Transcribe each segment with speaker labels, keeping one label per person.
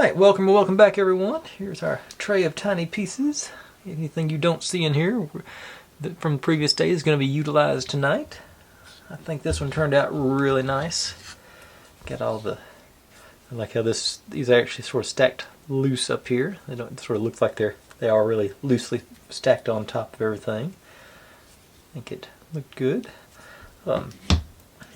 Speaker 1: Alright, welcome back everyone. Here's our tray of tiny pieces. Anything you don't see in here from the previous day is going to be utilized tonight. I think this one turned out really nice. Got all the, I like how these are actually sort of stacked loose up here. They don't sort of look like they are really loosely stacked on top of everything. I think it looked good.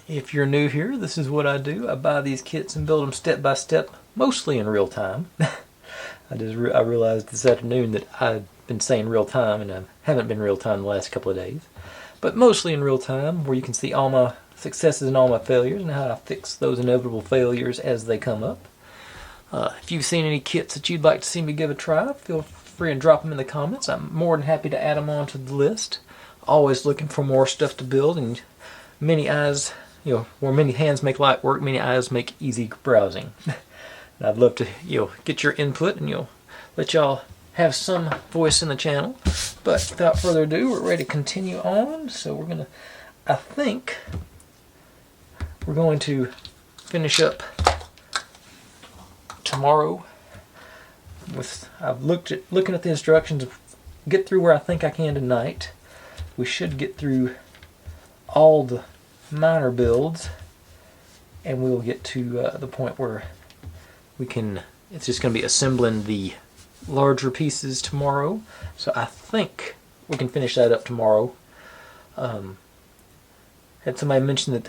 Speaker 1: If you're new here, this is what I do. I buy these kits and build them step by step, mostly in real time. I realized this afternoon that I've been saying real time and I haven't been real time the last couple of days. But mostly in real time, where you can see all my successes and all my failures and how I fix those inevitable failures as they come up. If you've seen any kits that you'd like to see me give a try, feel free and drop them in the comments. I'm more than happy to add them onto the list. Always looking for more stuff to build, and many eyes, where many hands make light work, many eyes make easy browsing. And I'd love to, get your input and let y'all have some voice in the channel. But without further ado, we're ready to continue on. So I think we're going to finish up tomorrow with, looking at the instructions, get through where I think I can tonight. We should get through all the minor builds, and we'll get to the point where it's just going to be assembling the larger pieces tomorrow. So I think we can finish that up tomorrow. Had somebody mention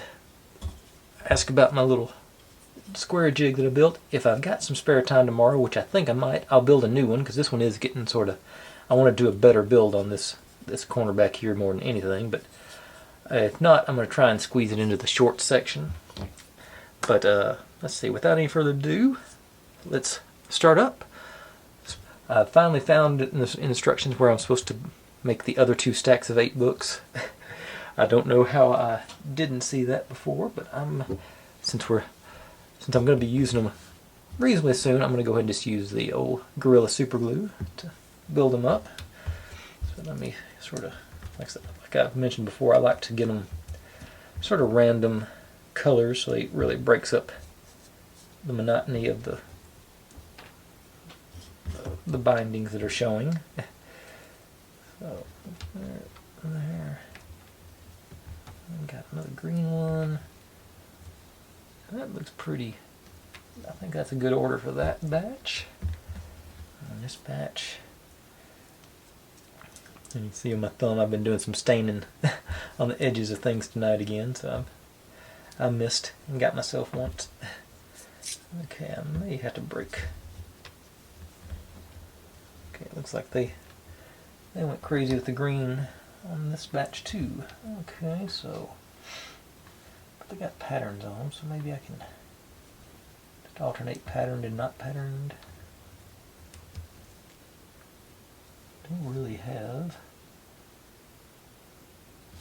Speaker 1: ask about my little square jig that I built. If I've got some spare time tomorrow, which I think I might, I'll build a new one, because this one is getting I want to do a better build on this corner back here more than anything. But if not, I'm going to try and squeeze it into the short section. But let's see, without any further ado, let's start up. I finally found in the instructions where I'm supposed to make the other 2 stacks of 8 books. I don't know how I didn't see that before, but since I'm going to be using them reasonably soon, I'm going to go ahead and just use the old Gorilla Super Glue to build them up. So let me like I've mentioned before, I like to get them sort of random colors so it really breaks up the monotony of the bindings that are showing. So there. Got another green one. That looks pretty. I think that's a good order for that batch. And this batch. And you can see on my thumb I've been doing some staining on the edges of things tonight again, so I missed and got myself once. Okay, I may have to break. Okay, it looks like they went crazy with the green on this batch too. Okay, so but they got patterns on them, so maybe I can just alternate patterned and not patterned. Don't really have.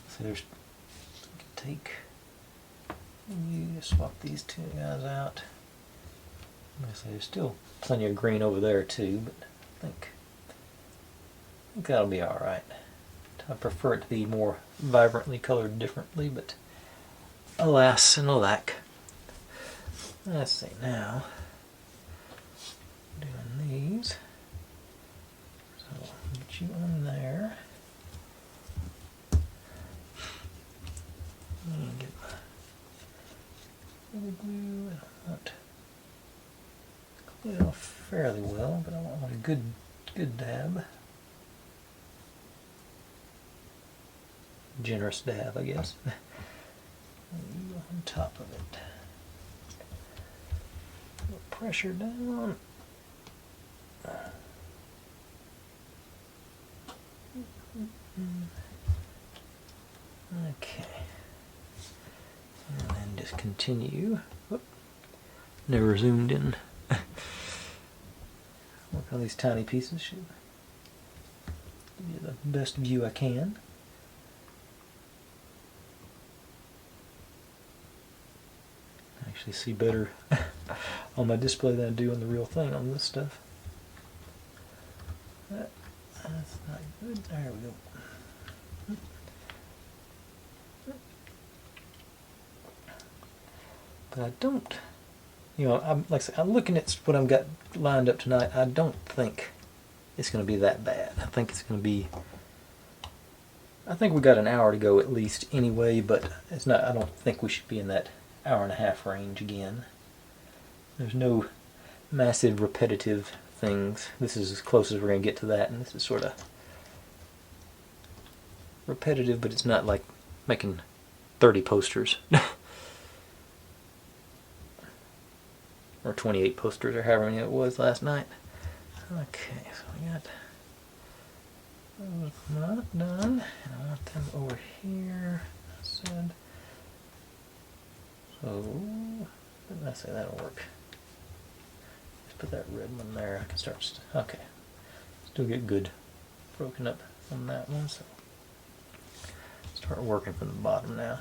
Speaker 1: So you can swap these 2 guys out. There's still plenty of green over there too, but I think that'll be alright. I prefer it to be more vibrantly colored differently, but alas and alack. Let's see now. Doing these. So put you on there. And get my glue. I want to glue it off fairly well, but I want a good dab. Generous dab, I guess. On top of it. A little pressure down. Okay. And then just continue. Whoop. Never zoomed in. Work on these tiny pieces. Should give you the best view I can. Actually see better on my display than I do on the real thing on this stuff. That's not good. There we go. But I don't You know, like I said, I'm looking at what I've got lined up tonight. I don't think it's going to be that bad. I think it's going to be. I think we got an hour to go at least anyway, but it's not. I don't think we should be in that hour and a half range again. There's no massive repetitive things. This is as close as we're going to get to that, and this is sort of repetitive, but it's not like making 30 posters. Or 28 posters, or however many it was last night. Okay, so we got those not done, and I want them over here. I said, so didn't I say that'll work? Let's put that red one there. I can start. Okay, still get good broken up on that one. So start working from the bottom now.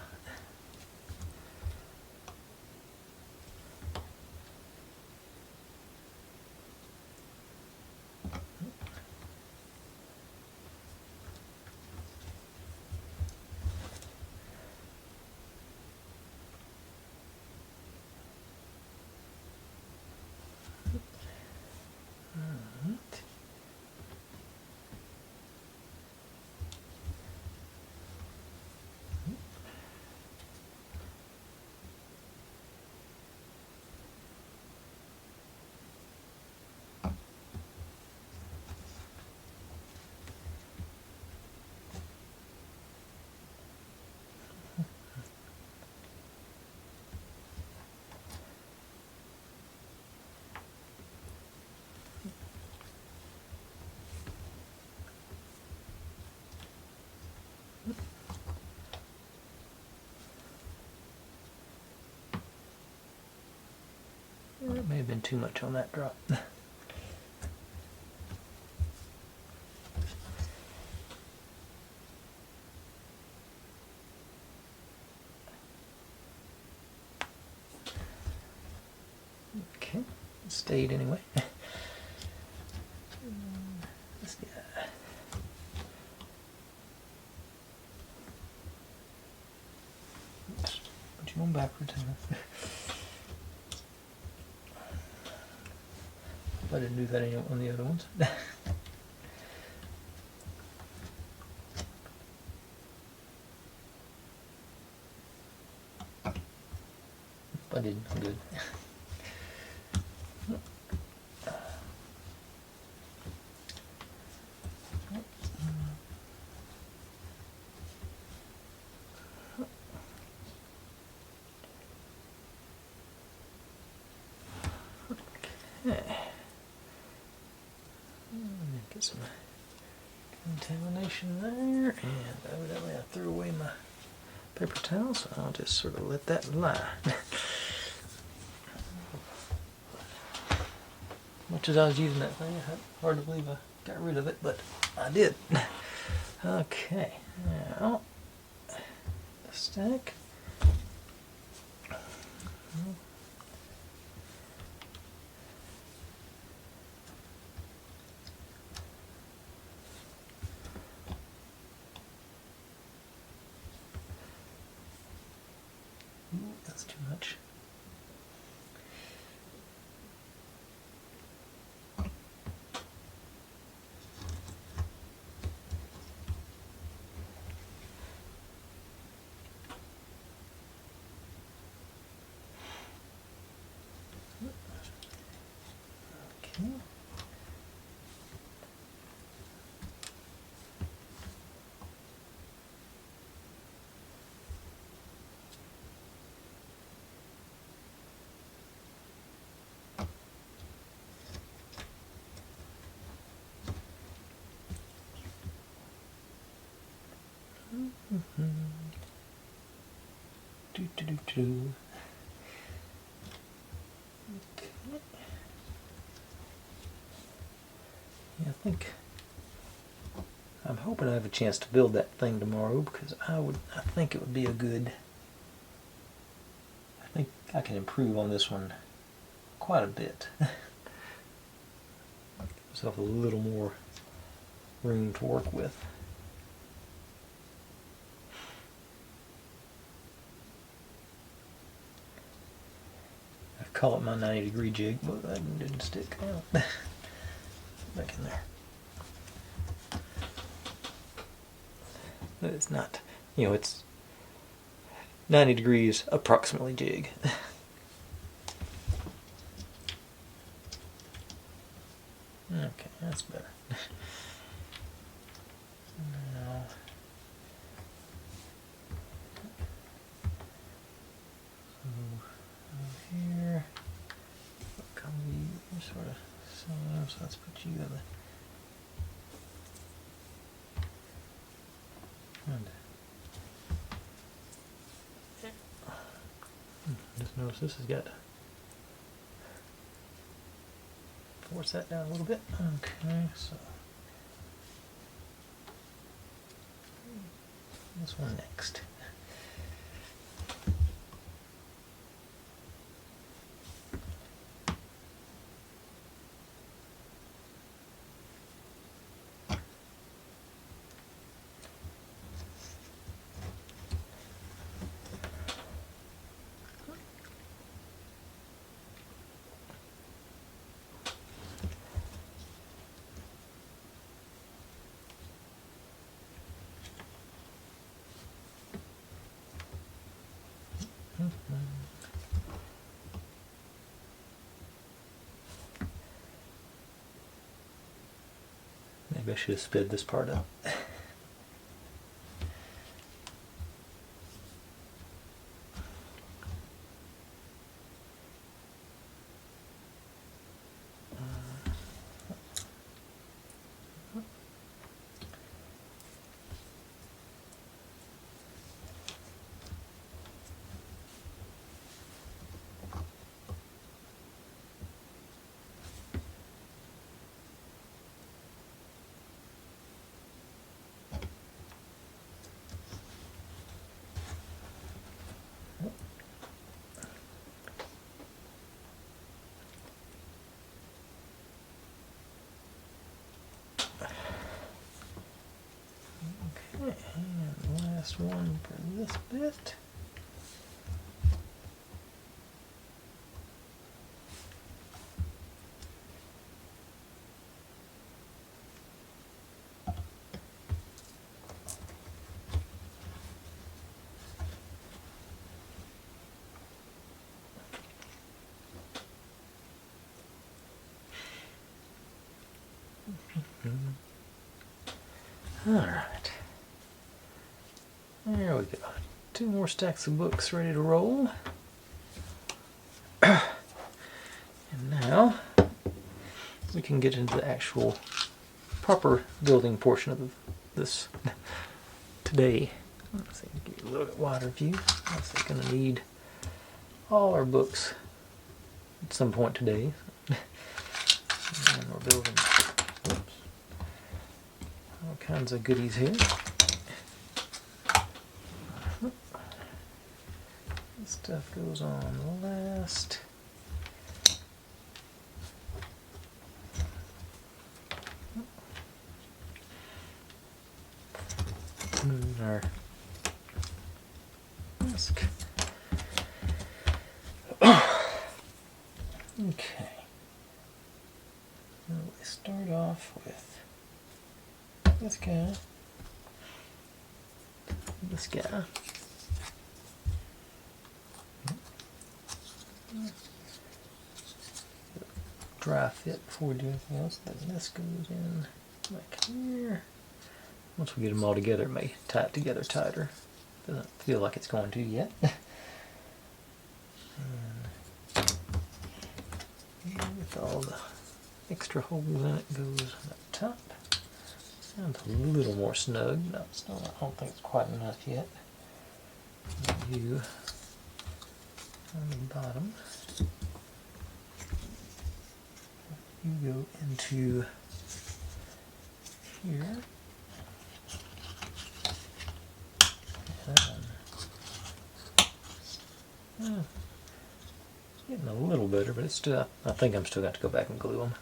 Speaker 1: It may have been too much on that drop. Okay, it stayed anyway. This guy. Oops, put you on backwards. I didn't do that on the other ones. I didn't. I'm good. Okay. Get some contamination there, and evidently I threw away my paper towel, so I'll just sort of let that lie. Much as I was using that thing, hard to believe I got rid of it, but I did. Okay, now the stack. Ooh, that's too much. Okay. Do do do do. Okay. Yeah, I'm hoping I have a chance to build that thing tomorrow, because I think it would be a good. I think I can improve on this one quite a bit. Give myself a little more room to work with. call it my 90-degree jig, but that one didn't stick. Oh. Back in there. It's not, you know, it's 90 degrees approximately jig. Okay, that's better. Now, so here, what color you sort of same, so let's put you in the just notice this has got, force that down a little bit. Okay, so this one next. Maybe I should have sped this part up. Okay, and the last one for this bit. All right. There we go. 2 more stacks of books ready to roll. And now we can get into the actual proper building portion of this today. Let's see, give you a little bit wider view. I'm going to need all our books at some point today. And we're building all kinds of goodies here. This stuff goes on last. And our desk. Okay. Well, we start off with this guy. This guy. Dry fit before we do anything else. Then this goes in like here. Once we get them all together, it may tie it together tighter. Doesn't feel like it's going to yet. And with all the extra holes in it goes up top. Sounds a little more snug. No, it's not, I don't think it's quite enough yet. You on the bottom. You go into here. Getting a little better, but it's still, I think I'm still got to go back and glue them.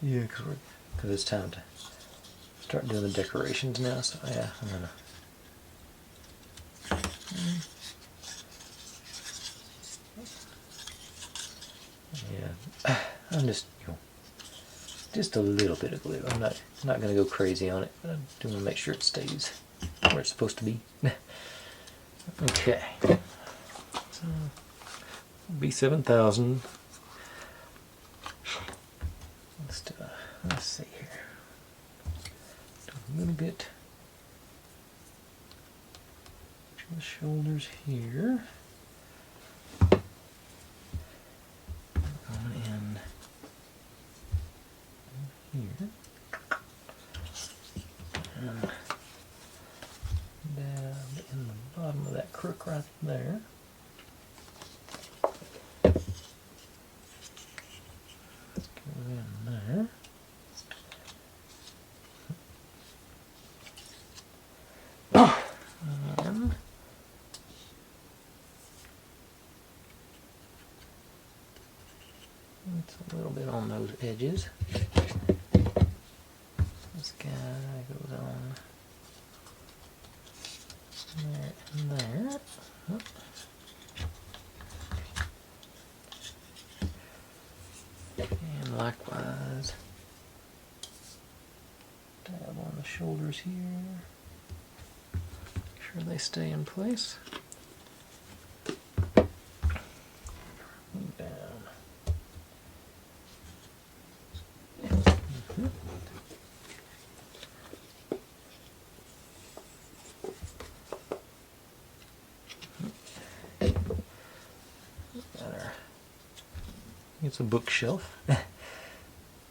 Speaker 1: Yeah, because it's time to start doing the decorations now, so yeah, I'm gonna I'm just, just a little bit of glue. I'm not going to go crazy on it, but I do want to make sure it stays where it's supposed to be. Okay. So, B7000. Let's see here. Do a little bit to the shoulders here. Going in here. And down in the bottom of that crook right there. Go in there. It's a little bit on those edges. This guy goes on there and there. And likewise, dab on the shoulders here. Make sure they stay in place. Down. It's a bookshelf.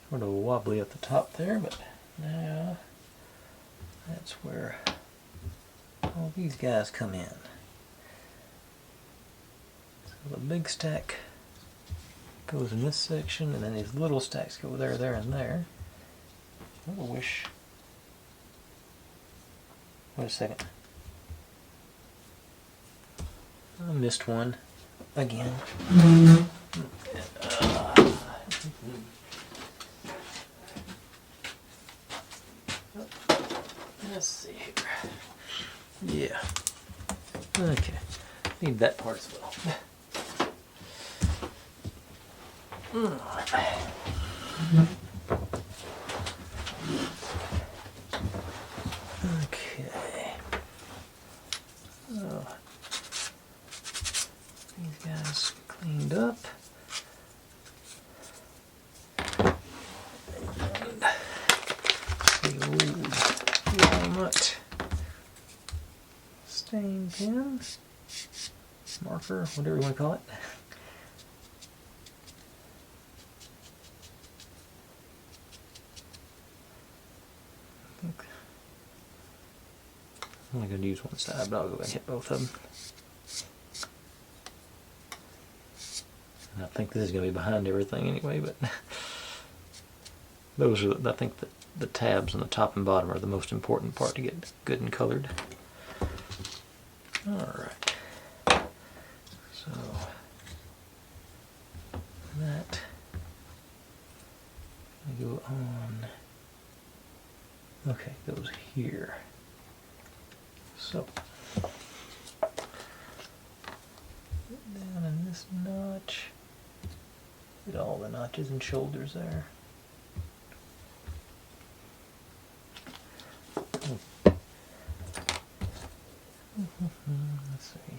Speaker 1: Sort of wobbly at the top there, but now that's where all these guys come in. So the big stack goes in this section, and then these little stacks go there, there, and there. I wish. Wait a second. I missed one again. Let's see here. Yeah. Okay. Need that part as well. Okay. Oh. These guys cleaned up. Walnut stain pen, marker, whatever you want to call it. I'm only going to use one side, but I'll go ahead and hit both of them. And I think this is going to be behind everything anyway, but those are, I think, the tabs on the top and bottom are the most important part to get good and colored. Alright. So that I go on. Okay, goes here. So down in this notch. Get all the notches and shoulders there. Let's see.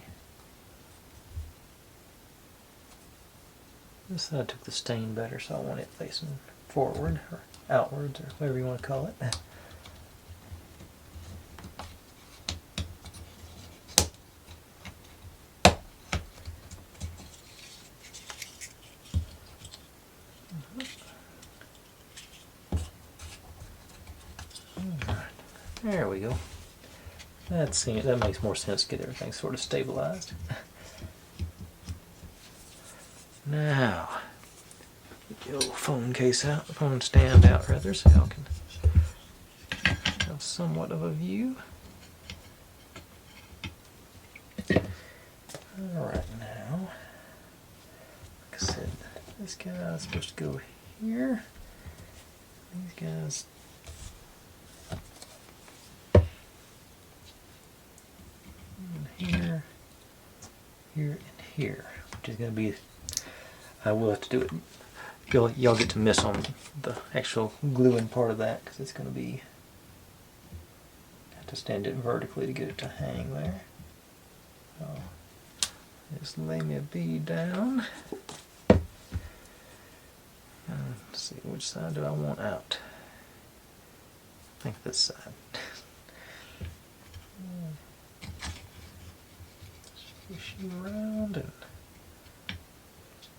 Speaker 1: This side took the stain better, so I want it facing forward or outwards or whatever you want to call it. There we go. That makes more sense to get everything sort of stabilized. Now, get the old phone case out, phone stand out rather, so y'all can have somewhat of a view. Alright, now, like I said, this guy is supposed to go here. These guys. Here, here, and here, which is going to be, I will have to do it y'all get to miss on the actual gluing part of that because it's going to be, have to stand it vertically to get it to hang there. So just lay me a bead down. Let's see, which side do I want out? I think this side. Push you around and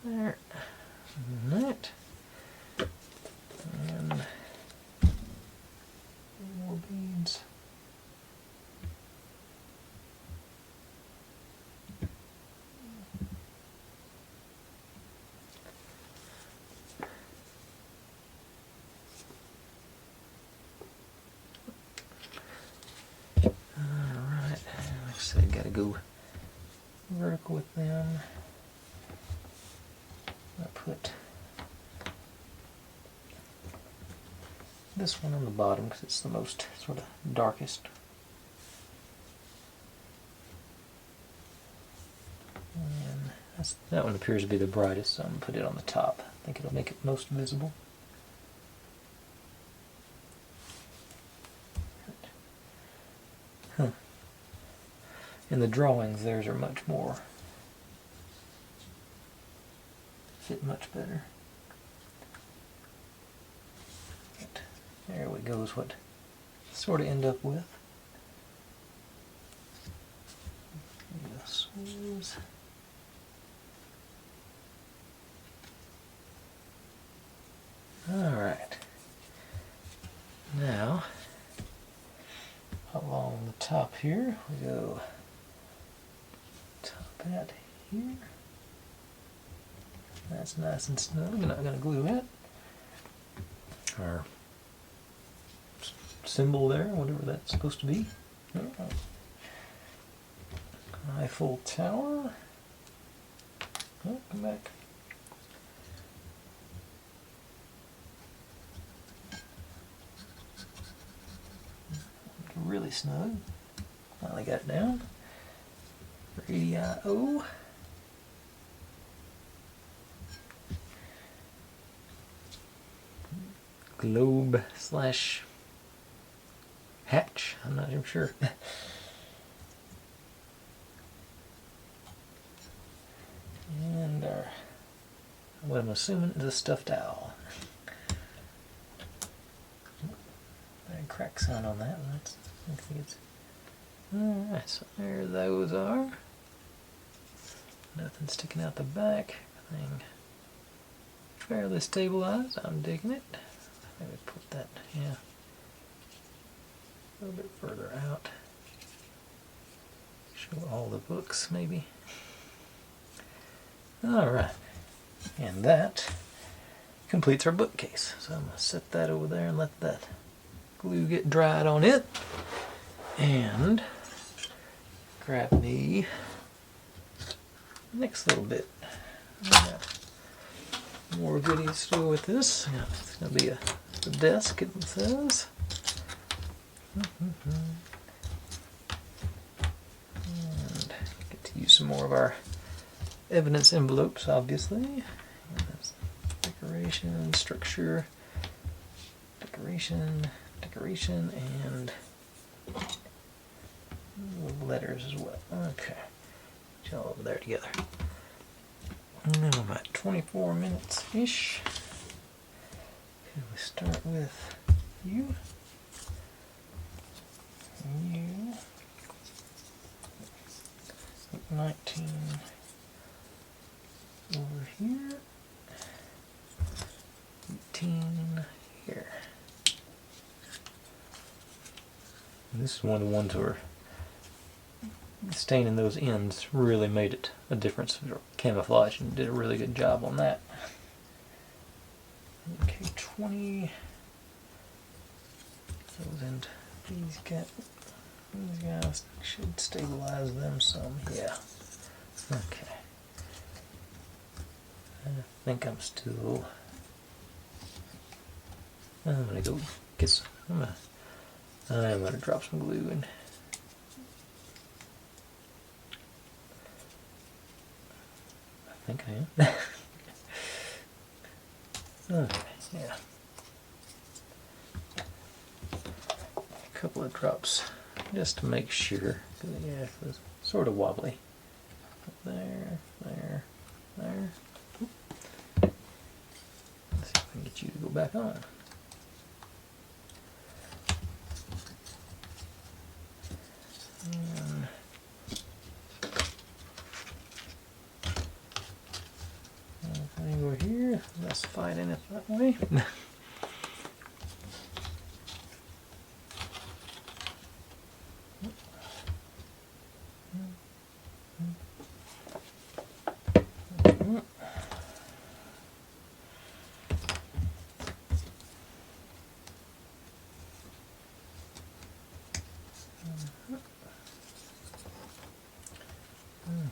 Speaker 1: there. And that. And more beads. Alright, like I said, gotta go vertical with them. I put this one on the bottom because it's the most sort of darkest. And that one appears to be the brightest, so I'm going to put it on the top. I think it'll make it most visible. Huh. In the drawings, theirs are much more, fit much better. But there we go, is what sort of end up with. This was alright. Now, along the top here, we go top hat here. That's nice and snug. We're not going to glue it. Our symbol there, whatever that's supposed to be. Eiffel Tower. Oh, come back. Really snug. Finally got it down. Radii O. Globe slash hatch. I'm not even sure. And what I'm assuming is a stuffed owl. Bad crack sound on that one. I think it's alright, so there those are. Nothing sticking out the back. Everything fairly stabilized. I'm digging it. Maybe put that, yeah, a little bit further out. Show all the books, maybe. Alright, and that completes our bookcase. So I'm going to set that over there and let that glue get dried on it. And grab the next little bit. More goodies to do with this. It's going to be the desk, it says. And get to use some more of our evidence envelopes, obviously. And that's decoration, structure, decoration, and letters as well. Okay. Get y'all over there together. Now I'm at 24 minutes-ish. Okay, we start with you. You. 19 over here. 18 here. And this is one of the ones where staining those ends really made it a difference. Camouflage, and did a really good job on that. Okay, 20. Those and these guys should stabilize them some. Yeah. Okay. I think I'm still. I'm gonna go get some. I'm gonna drop some glue in. I think I am. Okay, yeah. A couple of drops just to make sure. Yeah, it was sort of wobbly. There, there, there. Let's see if I can get you to go back on. And anything over here, less fight in it that way.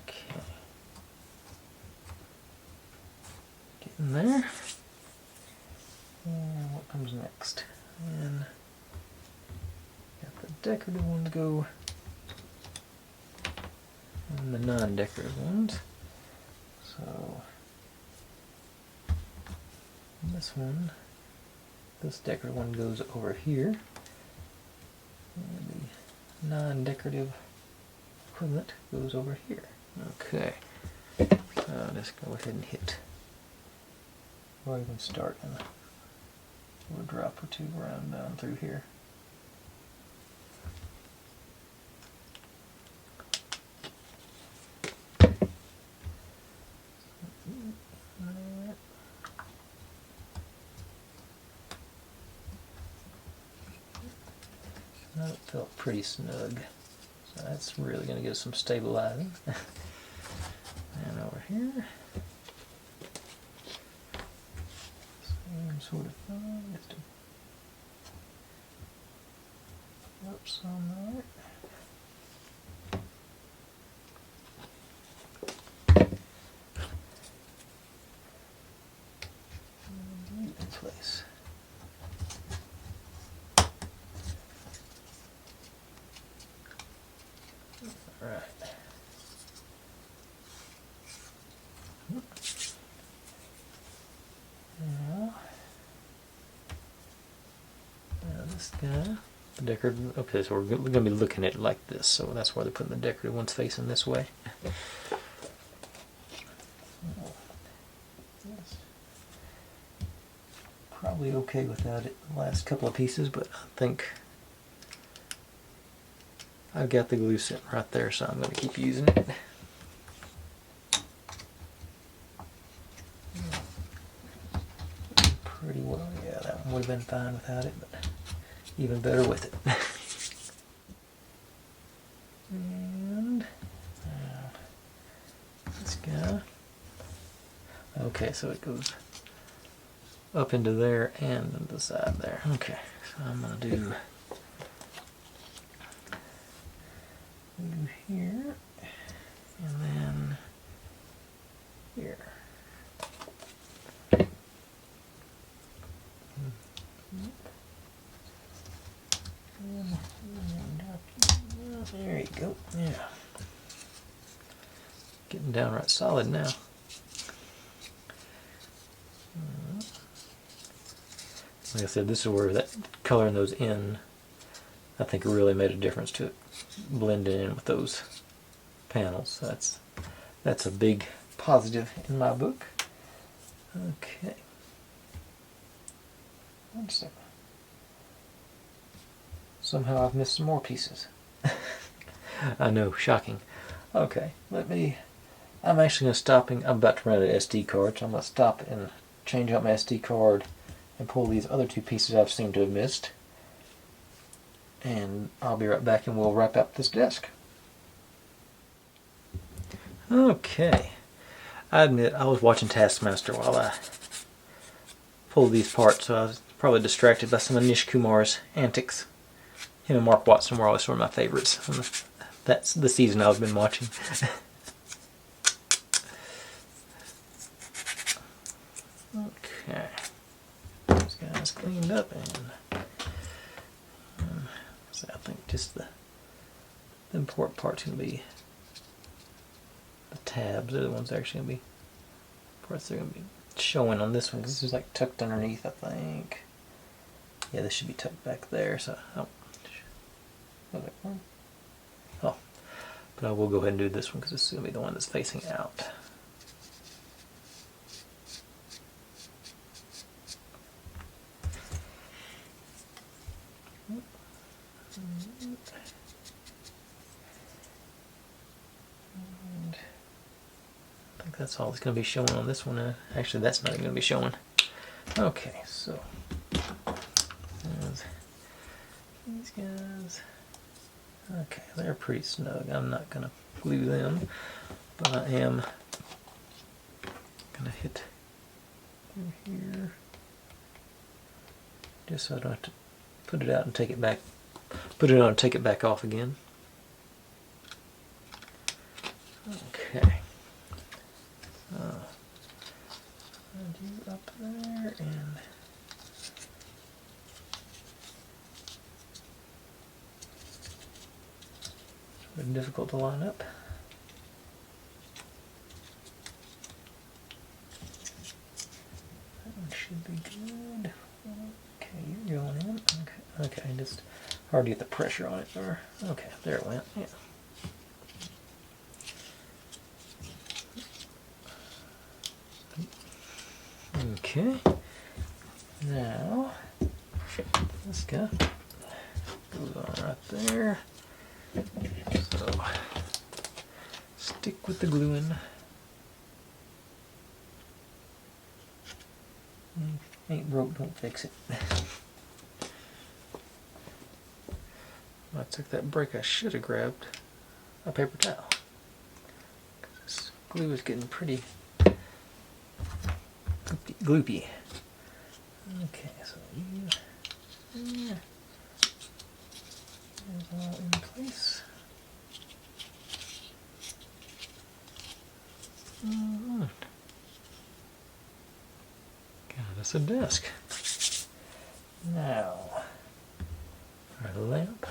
Speaker 1: Okay. Getting there. And what comes next? And got the decorative ones go, and the non-decorative ones. So this decorative one goes over here. And the non-decorative equivalent goes over here. Okay. So let's go ahead and hit, or even start in a drop or two around down through here. That felt pretty snug. So that's really going to give us some stabilizing. And over here, same sort of thing, just a oops on there. And in place. All right. Now this guy, the decorative. Okay, so we're going to be looking at it like this. So that's why they're putting the decorative ones facing this way. Probably okay without it. The last couple of pieces, but I think I've got the glue sitting right there, so I'm going to keep using it. Pretty well, yeah, that one would have been fine without it, but even better with it. And this guy. Okay, so it goes up into there and into the side there. Okay, so I'm going to do here and then here. There you go. Yeah. Getting downright solid now. Like I said, this is where that coloring those in, I think it really made a difference to it, blending in with those panels. That's a big positive in my book. Okay. One second. Somehow I've missed some more pieces. I know, shocking. Okay, I'm actually going to stop, I'm about to run out of SD cards, so I'm going to stop and change out my SD card and pull these other two pieces I've seemed to have missed. And I'll be right back and we'll wrap up this desk. Okay, I admit I was watching Taskmaster while I pulled these apart, so I was probably distracted by some of Nish Kumar's antics. Him and Mark Watson were always sort of my favorites. That's the season I've been watching. Okay, this guy's cleaned up, and so I think just the important part's going to be the tabs. They're the ones that are actually going to be parts that are going to be showing on this one because this is like tucked underneath, I think. Yeah, this should be tucked back there. So, oh, oh, but I will go ahead and do this one because this is going to be the one that's facing out. I think that's all that's going to be showing on this one. Actually, that's not even going to be showing. Okay, so these guys. Okay, they're pretty snug. I'm not going to glue them, but I am going to hit through here just so I don't have to put it out and take it back. Put it on and take it back off again. Okay. And you up there and it's difficult to line up. That one should be good. Okay, you're going in. Okay, just hard to get the pressure on it there. Okay, there it went. Yeah. Okay, now this guy goes on right there. So stick with the gluing. Ain't broke, don't fix it. I took that break, I should have grabbed a paper towel. This glue is getting pretty gloopy. Okay, so you is all in place. God, that's a desk. Now, our lamp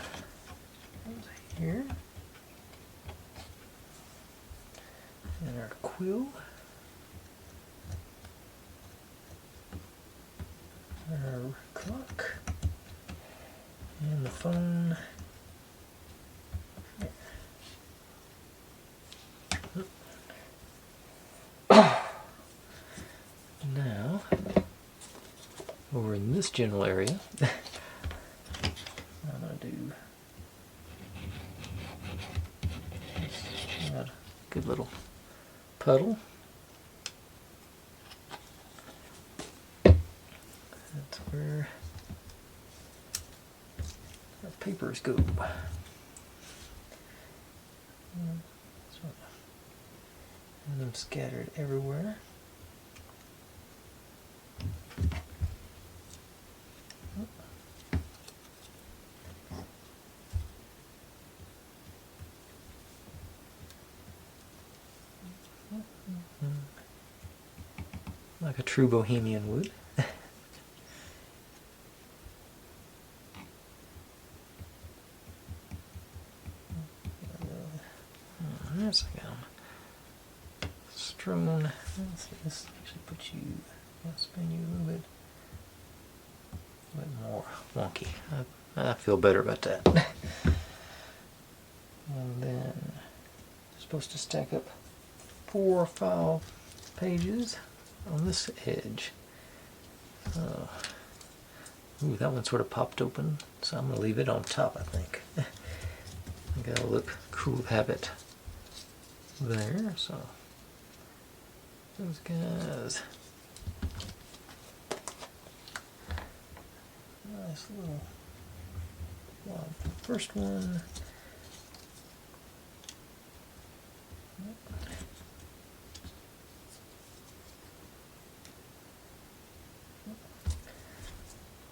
Speaker 1: goes here, and our quill. Our clock and the phone. Now, over in this general area, I'm going to do a good little puddle. That's where our papers go. And them scattered everywhere. Like a true bohemian would. There's I got them strewn. Let's see, this actually puts you, I'll spin you a little bit more wonky. I feel better about that. And then it's supposed to stack up 4 or 5 pages on this edge. Ooh, that one sort of popped open, so I'm going to leave it on top, I think. I think that'll look cool to have it there, so those guys. Nice little one. First one.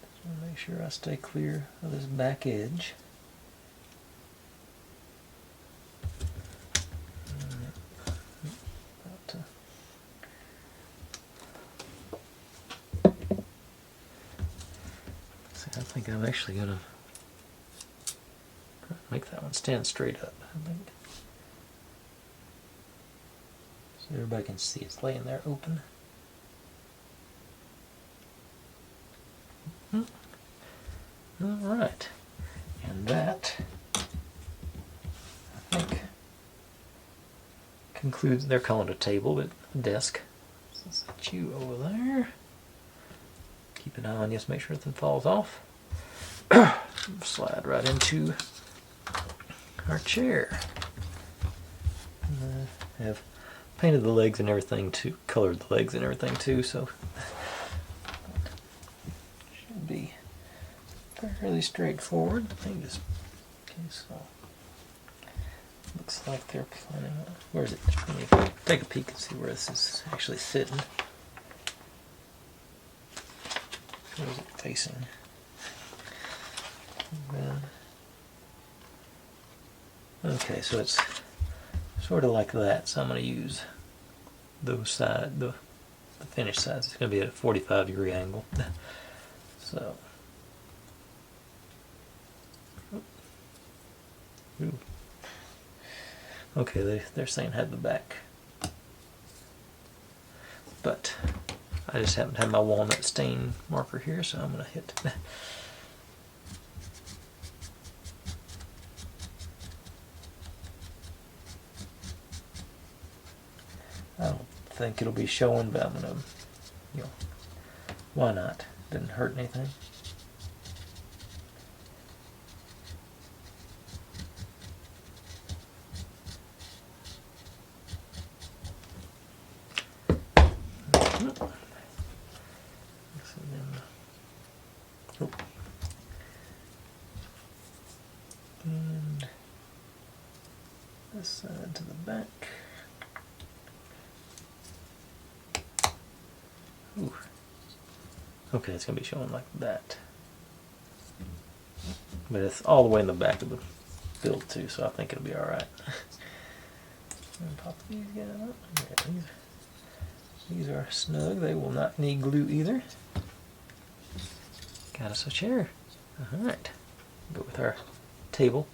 Speaker 1: Just want to make sure I stay clear of this back edge. I think I'm actually going to make that one stand straight up, I think. So everybody can see it's laying there open. Alright. And that, I think, concludes, they're calling it a table, but a desk. So set you over there. Keep an eye on this, make sure nothing falls off. Slide right into our chair. I have painted the legs and everything too, colored the legs and everything too, so should be fairly straightforward. I think this, okay, so looks like they're planning on, where is it? Let me take a peek and see where this is actually sitting. Where is it facing? Okay, so it's sort of like that, so I'm going to use those side, the finished sides. It's going to be at a 45-degree angle. So, ooh. Okay, they're saying have the back, but I just happen to have my walnut stain marker here, so I'm going to hit. I don't think it'll be showing, but I'm gonna, why not? Didn't hurt anything. And this side to the back. Ooh. Okay, it's going to be showing like that. But it's all the way in the back of the build too, so I think it'll be alright. Pop these guys up. Yeah, these are snug. They will not need glue either. Got us a chair. Alright. Go with our table.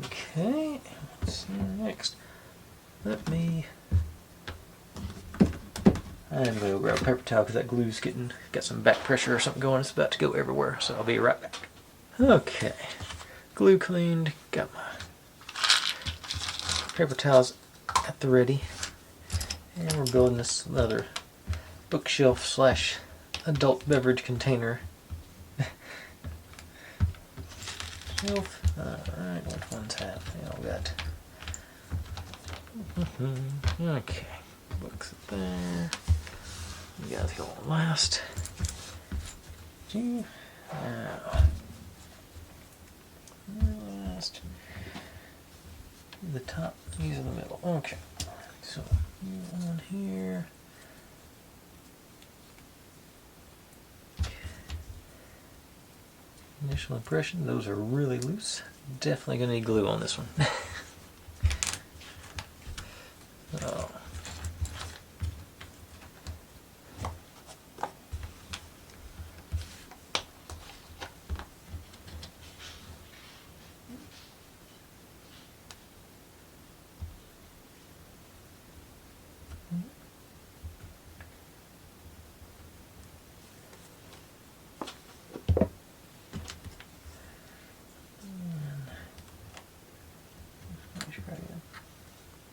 Speaker 1: Okay, let's see next. Let me... I'm going to go grab a paper towel because that glue's got some back pressure or something going. It's about to go everywhere, so I'll be right back. Okay, glue cleaned. Got my paper towels at the ready. And we're building this other bookshelf slash adult beverage container shelf. Alright, which ones have? They all got. Okay, books up there. You guys go on last. Now, last. The top, these in the middle. Okay, so you on here. Initial impression, those are really loose. Definitely going to need glue on this one. Oh.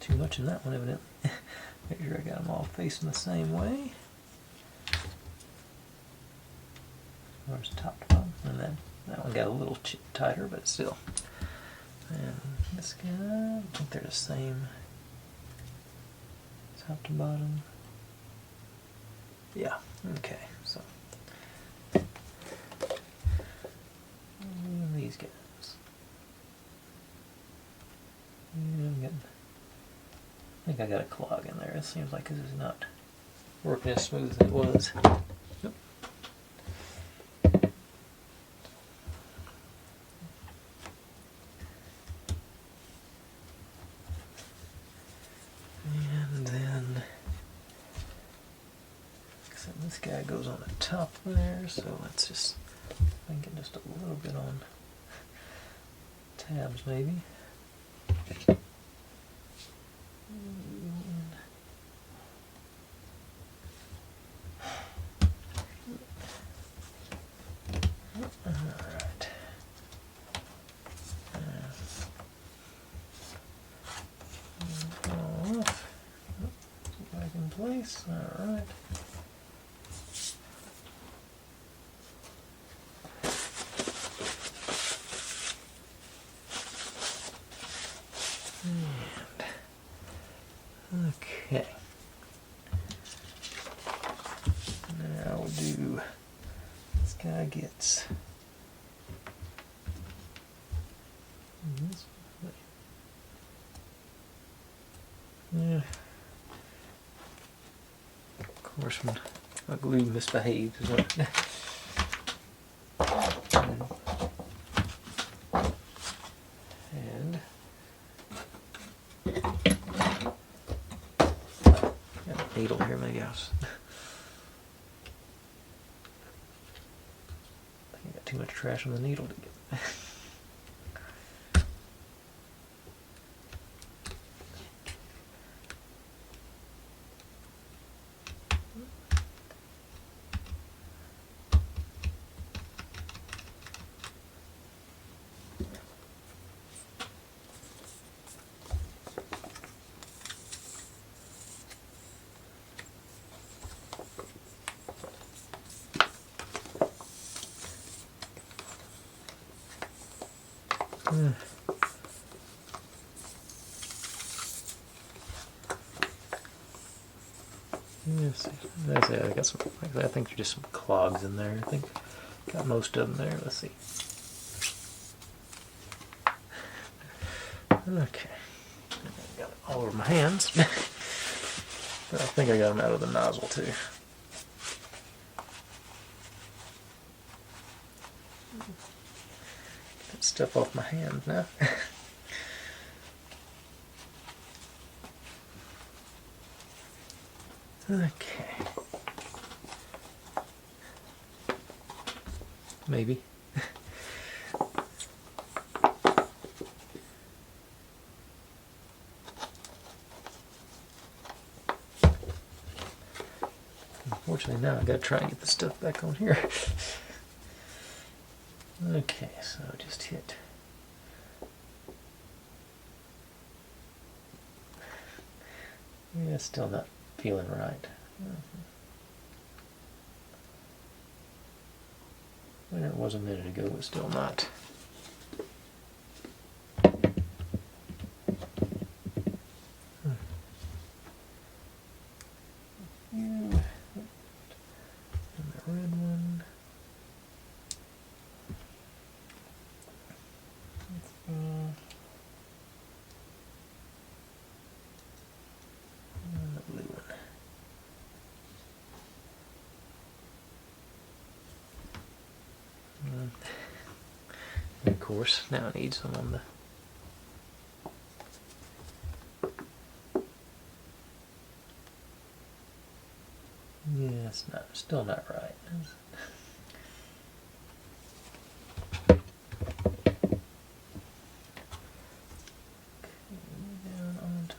Speaker 1: Too much in that one, evidently. Make sure I got them all facing the same way. Where's top to bottom? And then that one got a little tighter, but still. And this guy, I think they're the same. Top to bottom. Yeah, okay, so. And these guys. Yeah, I think I got a clog in there. It seems like this is not working as smooth as it was. Yep. And then, except this guy goes on the top there, so let's just, I can get just a little bit on tabs maybe. place. All right. And okay. Now we'll do. This guy gets. This way. Yeah. Of course, when my glue misbehaves, is what. And got a needle here, maybe I was. I think I got too much trash on the needle to get. Yes, I got some. I think there's just some clogs in there. I think got most of them there. Let's see. Okay, I got it all over my hands. But I think I got them out of the nozzle too. Get stuff off my hands now. Okay. Maybe. Unfortunately, now I gotta try and get the stuff back on here. Okay, so just hit. Yeah, still not feeling right. There it was a minute ago, but still not. And the red one. And the blue one. And of course, now I need some on the. Yeah, it's not, still not right. Down onto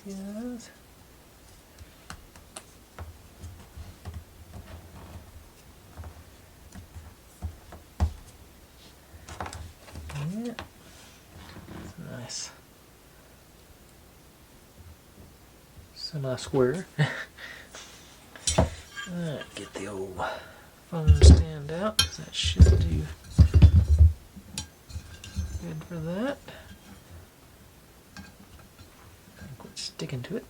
Speaker 1: these guys. Yeah, that's nice. Semi-square. Alright, get the old phone stand out, because that should do good for that. I think we're sticking to it.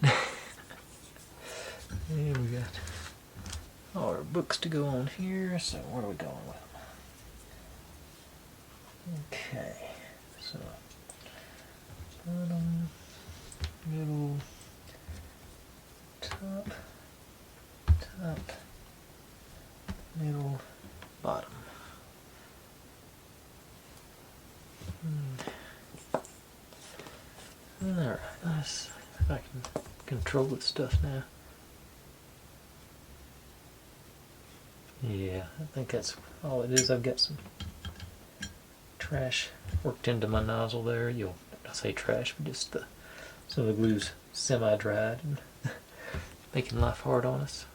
Speaker 1: And we got all our books to go on here, so where are we going with them? Okay, so bottom, middle, top, middle, bottom. Alright, let's see if I can control this stuff now. Yeah, I think that's all it is. I've got some trash worked into my nozzle there. I say trash, but just some of the glue's semi-dried and making life hard on us.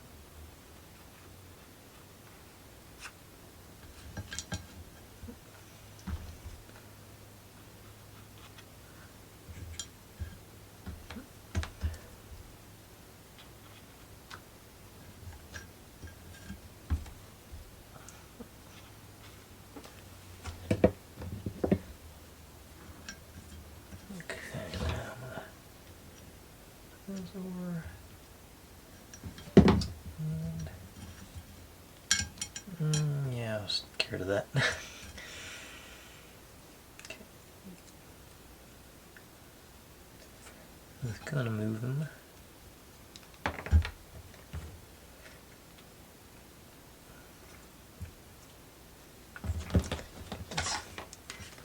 Speaker 1: goes over. And, yeah, I was scared of that. Okay. Just kind of move them.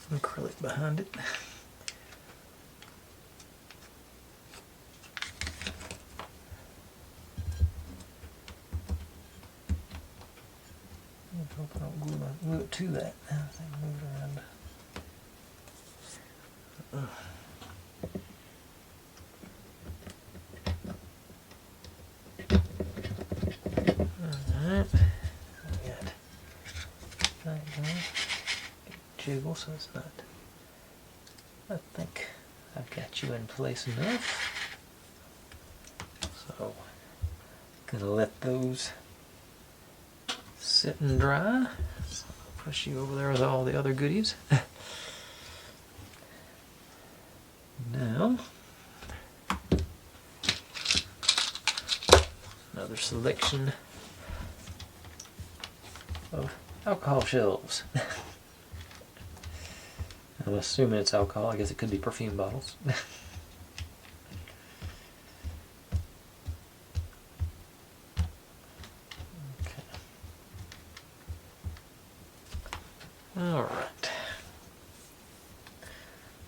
Speaker 1: Some acrylic behind it. I hope I don't glue it to that. Thing moved around. Alright. That going. Jiggle so it's not. I think I've got you in place enough. So, gonna let those sit and dry. So I'll push you over there with all the other goodies. Now, another selection of alcohol shelves. I'm assuming it's alcohol. I guess it could be perfume bottles. Okay. All right.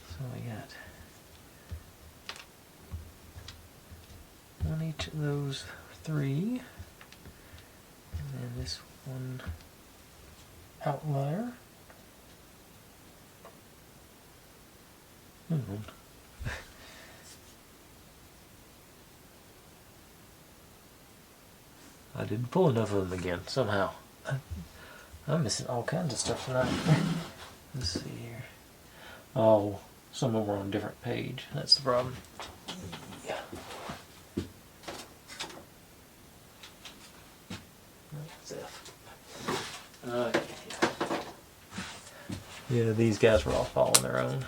Speaker 1: So we got one each of those three, and then this one outlier. I didn't pull enough of them again, somehow. I'm missing all kinds of stuff tonight. Let's see here. Oh, some of them were on a different page. That's the problem. Yeah. That's F. Okay. Yeah, these guys were off all on their own.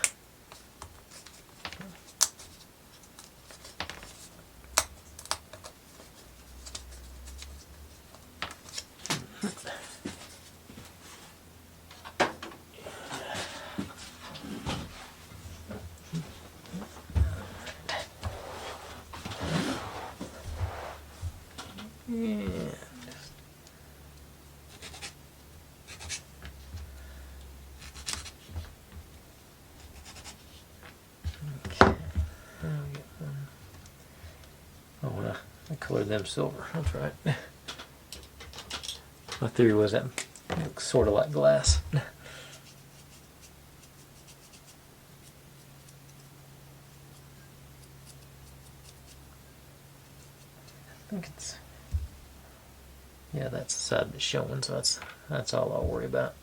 Speaker 1: I colored them silver, that's right. My theory was that it looks sort of like glass. I think it's, yeah, that's the side that's showing, so that's all I'll worry about.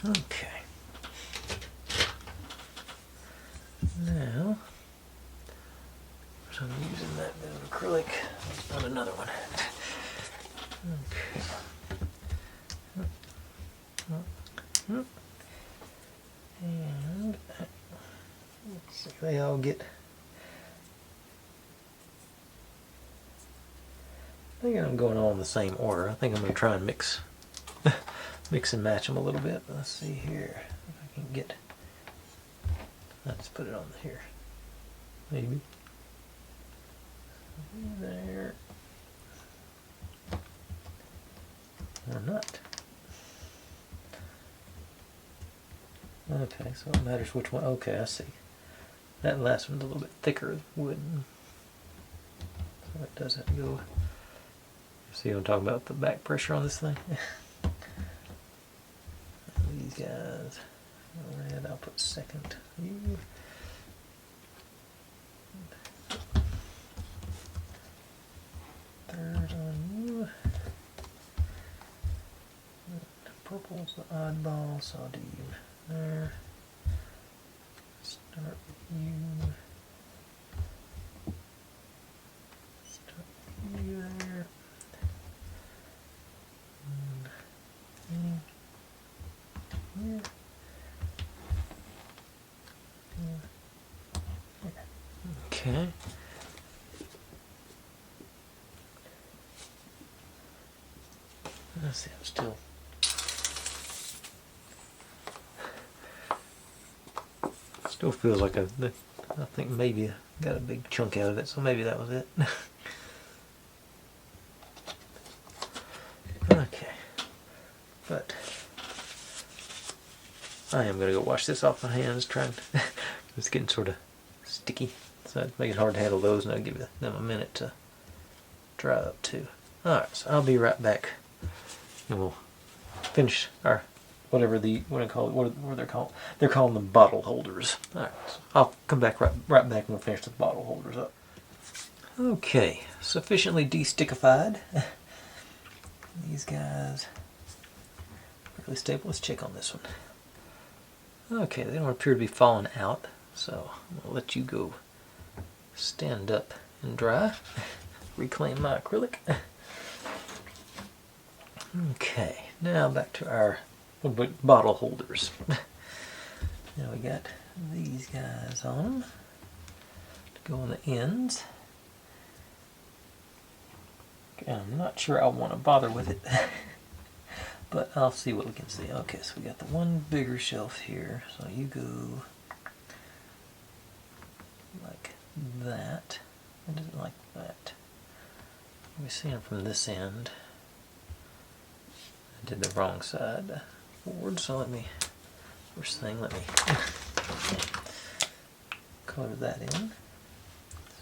Speaker 1: Okay. Now, so I'm using that bit of acrylic on another one. Okay. And let's see if they all get. I think I'm going all in the same order. I think I'm going to try and mix and match them a little bit. Let's see here if I can get. I'll just put it on here, maybe. There. Or not. Okay, so it matters which one. Okay, I see. That last one's a little bit thicker wood. So it does have to go. See what I'm talking about, the back pressure on this thing? These guys. Red, I'll put second. third on you. Purple's the oddball, so I'll do you there. Start with you. Start with you there. And here. Okay. Let's see, I'm still feels like I think maybe I got a big chunk out of it, so maybe that was it. Okay, but I am gonna go wash this off my hands. It's getting sort of sticky, so it's making it hard to handle those, and I'll give them a minute to dry up too. All right, so I'll be right back, and we'll finish our whatever they're called. They're calling them bottle holders. All right, so I'll come back right back and we'll finish the bottle holders up. Okay, sufficiently de-stickified. These guys fairly stable. Let's check on this one. Okay, they don't appear to be falling out, so I'll let you go stand up and dry. Reclaim my acrylic. Okay, now back to our bottle holders. Now we got these guys on them to go on the ends. Okay, I'm not sure I want to bother with it, but I'll see what we can see. Okay, so we got the one bigger shelf here, so you go like that. It isn't like that. We're seeing from this end. I did the wrong side forward, so let me color that in.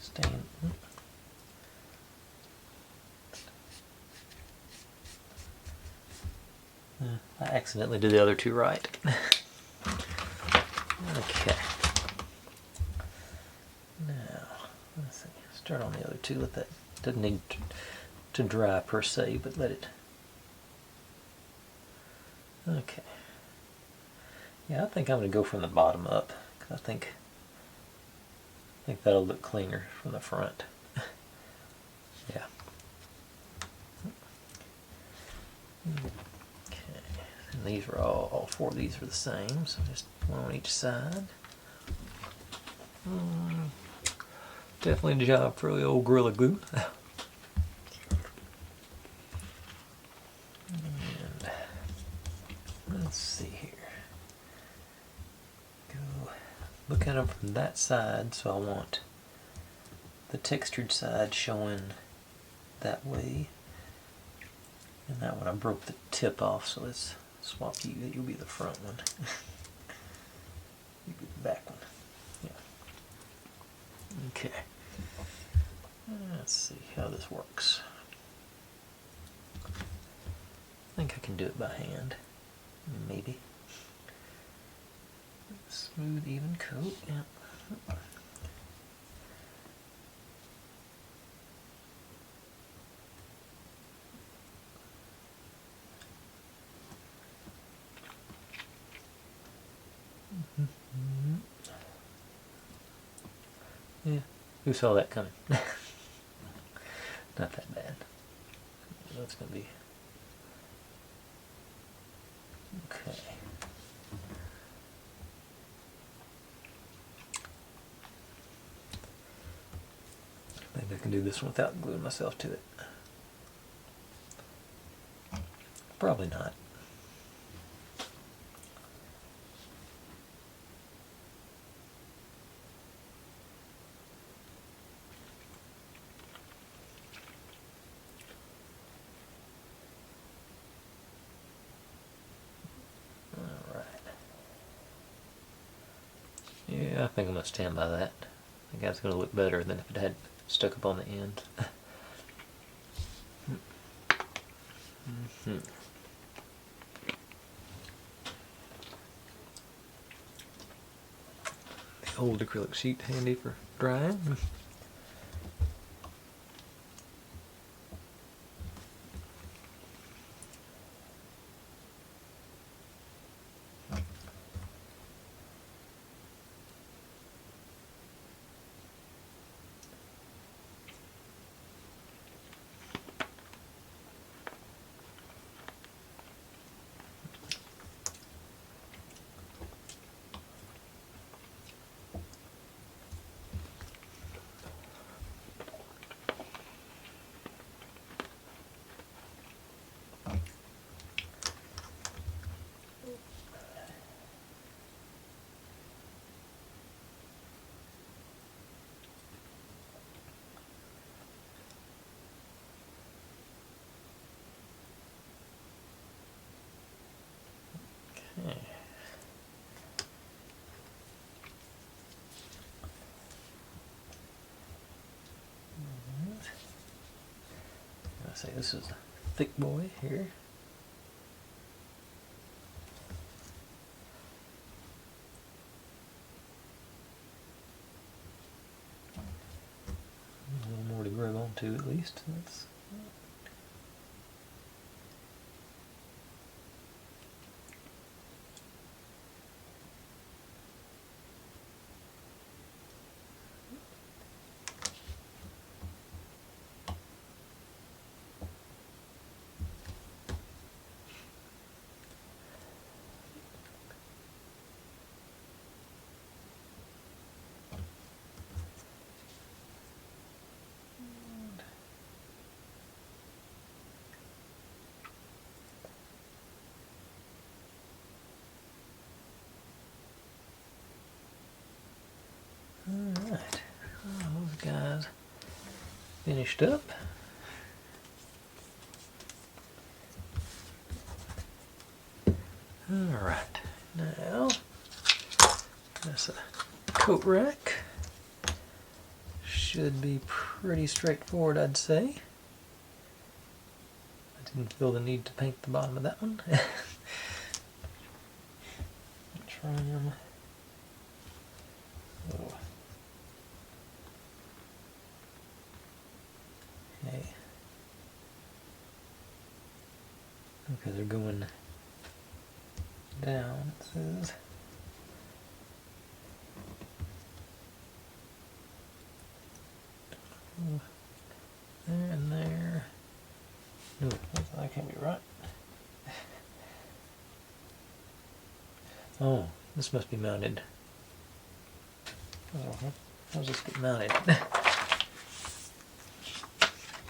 Speaker 1: Stain. I accidentally did the other two right. Okay. Now, let's see. Start on the other two. Let that, doesn't need to dry per se, but let it. Okay. Yeah, I think I'm going to go from the bottom up, because I think that'll look cleaner from the front. Yeah. Okay. And these are all four of these are the same, so just one on each side. Definitely a job for the old Gorilla Glue. Let's see here. Go look at them from that side, so I want the textured side showing that way. And that one I broke the tip off, so let's swap you. You'll be the front one. You be the back one. Yeah. Okay. Let's see how this works. I think I can do it by hand. Maybe. Smooth, even coat. Yeah. Yeah. Who saw that coming? Not that bad. That's gonna be okay. Maybe I can do this one without gluing myself to it. Probably not. Yeah, I think I'm going to stand by that. I think that's going to look better than if it had stuck up on the end. The old acrylic sheet handy for drying. say this is a thick boy here. A little more to grab onto at least. That's alright. Oh, those guys finished up. Alright, now that's a coat rack. Should be pretty straightforward, I'd say. I didn't feel the need to paint the bottom of that one. Trim. Oh. Okay. Okay, they're going down, it says. There and there. No, that can't be right. Oh, this must be mounted. Oh, how does this get mounted?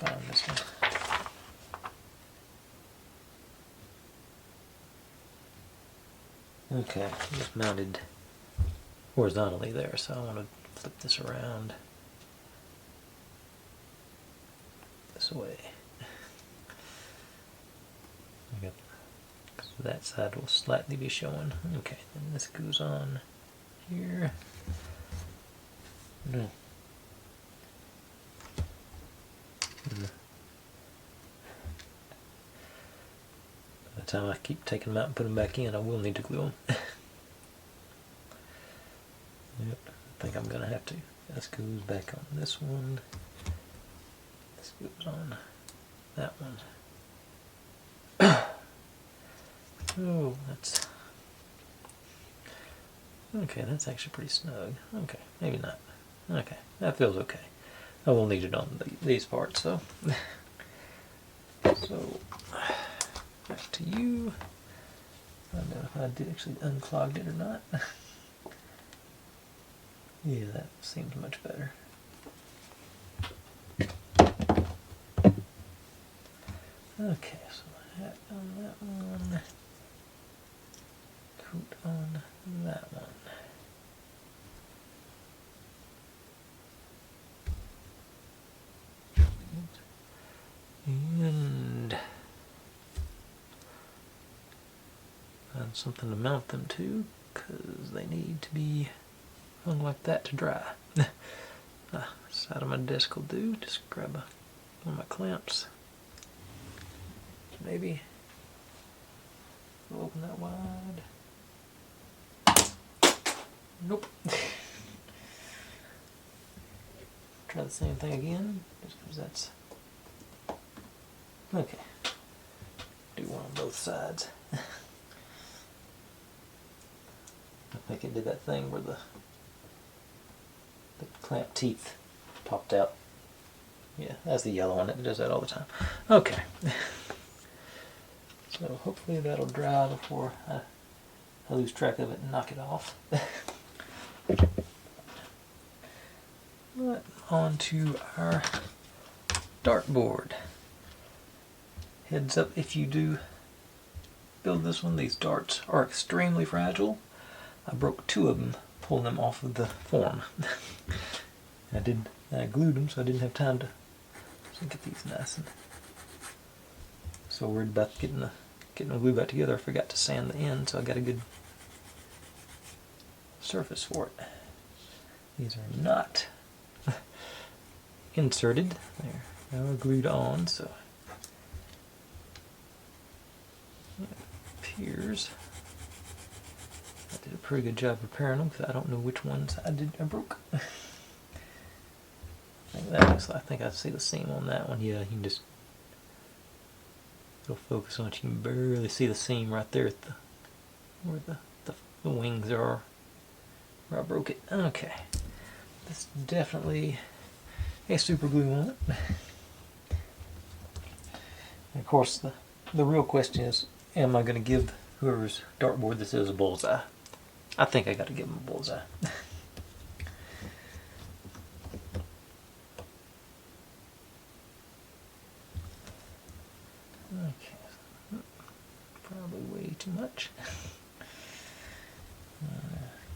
Speaker 1: Found this one. Okay, it's mounted horizontally there, so I want to flip this around this way. So that side will slightly be showing. Okay, then this goes on here. No. By the time I keep taking them out and putting them back in, I will need to glue them. Yep, I think I'm gonna have to. This goes back on this one. This goes on that one. Oh, that's okay. That's actually pretty snug. Okay, maybe not. Okay, that feels okay. I will need it on these parts, so. So, back to you. I don't know if I did actually unclogged it or not. Yeah, that seems much better. Okay, so hat on that one, coat on that one. And find something to mount them to, because they need to be hung like that to dry. Side of my desk will do. Just grab one of my clamps. Maybe we'll open that wide. Nope. Try the same thing again, just because that's okay. Do one on both sides. I think it did that thing where the clamp teeth popped out. Yeah, that's the yellow on it. It does that all the time. Okay. So hopefully that'll dry before I lose track of it and knock it off. But on to our dartboard. Heads up, if you do build this one, these darts are extremely fragile. I broke 2 of them pulling them off of the form. I glued them, so I didn't have time to get these nice and so worried about getting the glue back together. I forgot to sand the end, so I got a good surface for it. These are not inserted. They're glued on, so appears I did a pretty good job repairing them because I don't know which ones I broke. I think I see the seam on that one. Yeah, you can just it'll focus on it. You can barely see the seam right there at where the wings are. Where I broke it. Okay, this definitely a super glue on it. And of course, the real question is, am I going to give whoever's dartboard this is a bullseye? I think I got to give him a bullseye. Okay, probably way too much.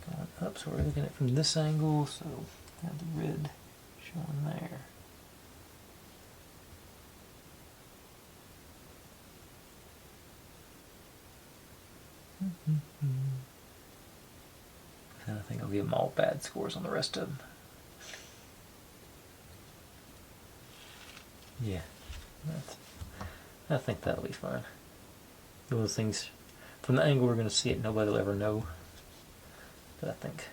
Speaker 1: Going up, so we're looking at it from this angle, so have the red showing there. And I think I'll give them all bad scores on the rest of them. Yeah, I think that'll be fine. One of those things, from the angle we're going to see it, nobody will ever know. But I think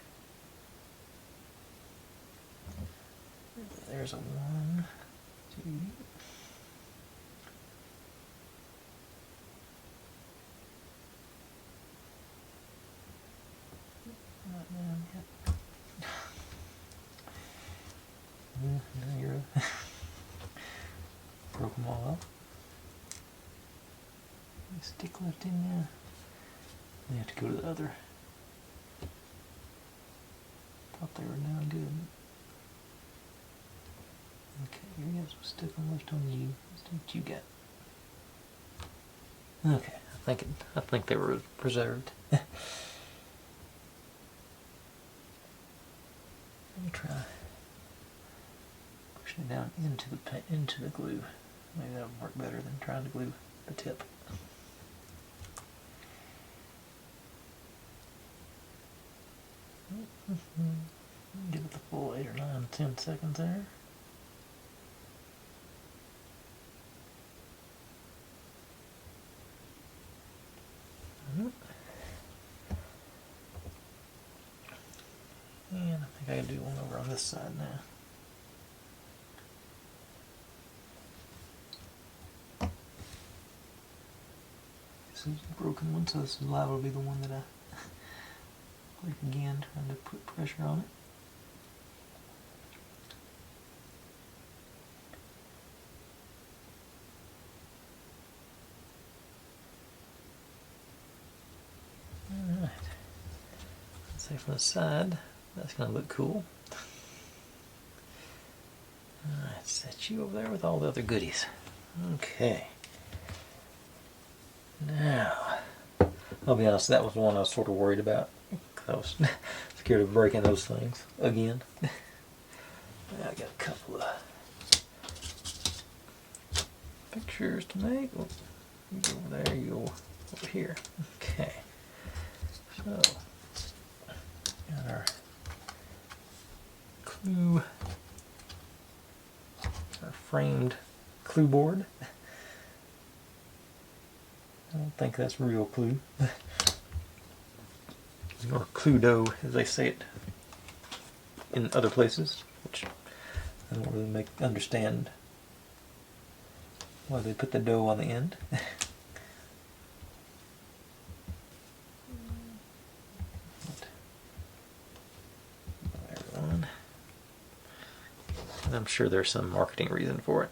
Speaker 1: there's a 1, 2. Not down yet. Zero. Broke them all up. Stick left in there. We have to go to the other. Thought they were down good. Okay, here we have some sticking left on you. Let's see what you got. Okay, I think they were preserved. Let me try pushing it down into the glue. Maybe that'll work better than trying to glue the tip. Give it the full 8 or 9, 10 seconds there. And I think I can do one over on this side now. This is a broken one, so this is liable to be the one that I break again, trying to put pressure on it. Alright. Let's say from the side, that's going to look cool. Alright, set you over there with all the other goodies. Okay. Now, I'll be honest, that was the one I was sort of worried about. I was scared of breaking those things again. I got a couple of pictures to make. Oh, you go over there, you go over here. Okay. So, got our clue, our framed clue board. I don't think that's real clue. Or clue dough, as they say it in other places, which I don't really understand why they put the dough on the end. Everyone. And I'm sure there's some marketing reason for it.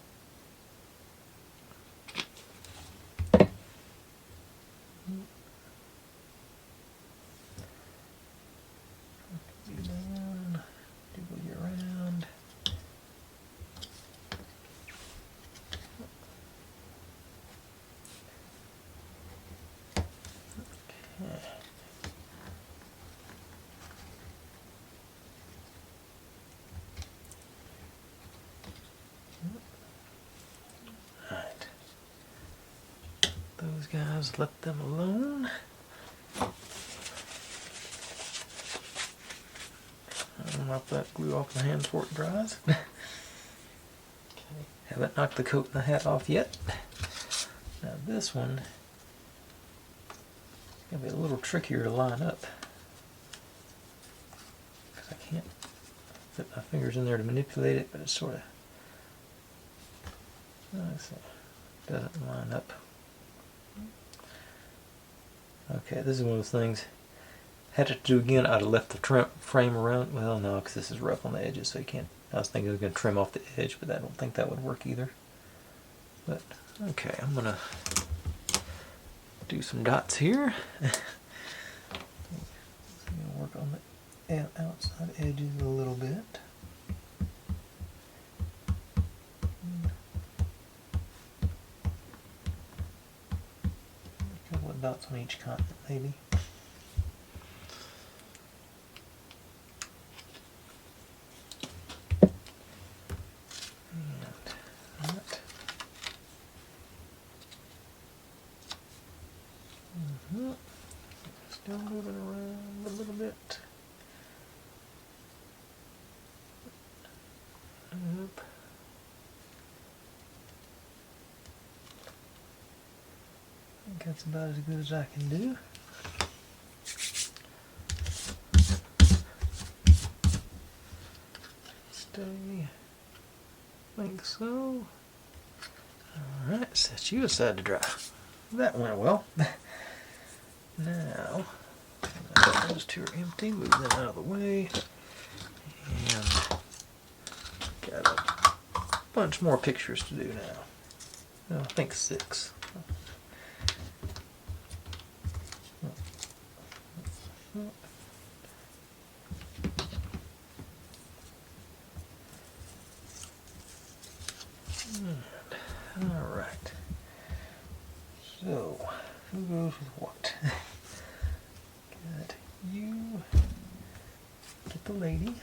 Speaker 1: Those guys, let them alone. I'll mop that glue off my hands before it dries. Okay. Haven't knocked the coat and the hat off yet. Now this one, It'll be a little trickier to line up because I can't put my fingers in there to manipulate it, but it's sort of, let's see, doesn't line up. Okay, this is one of those things. Had to do again, I'd have left the frame around. Well, no, because this is rough on the edges, so you can't. I was thinking I was going to trim off the edge, but I don't think that would work either. But, okay, I'm going to do some dots here. I'm going to work on the outside edges a little bit. A couple of dots on each continent, maybe. Still moving around a little bit. Nope. I think that's about as good as I can do. Stay. Think so. Alright, set you aside to dry. That went well. Now, those two are empty, move them out of the way, and got a bunch more pictures to do now. I think 6. Alright, so who goes with what? Got you, get the lady.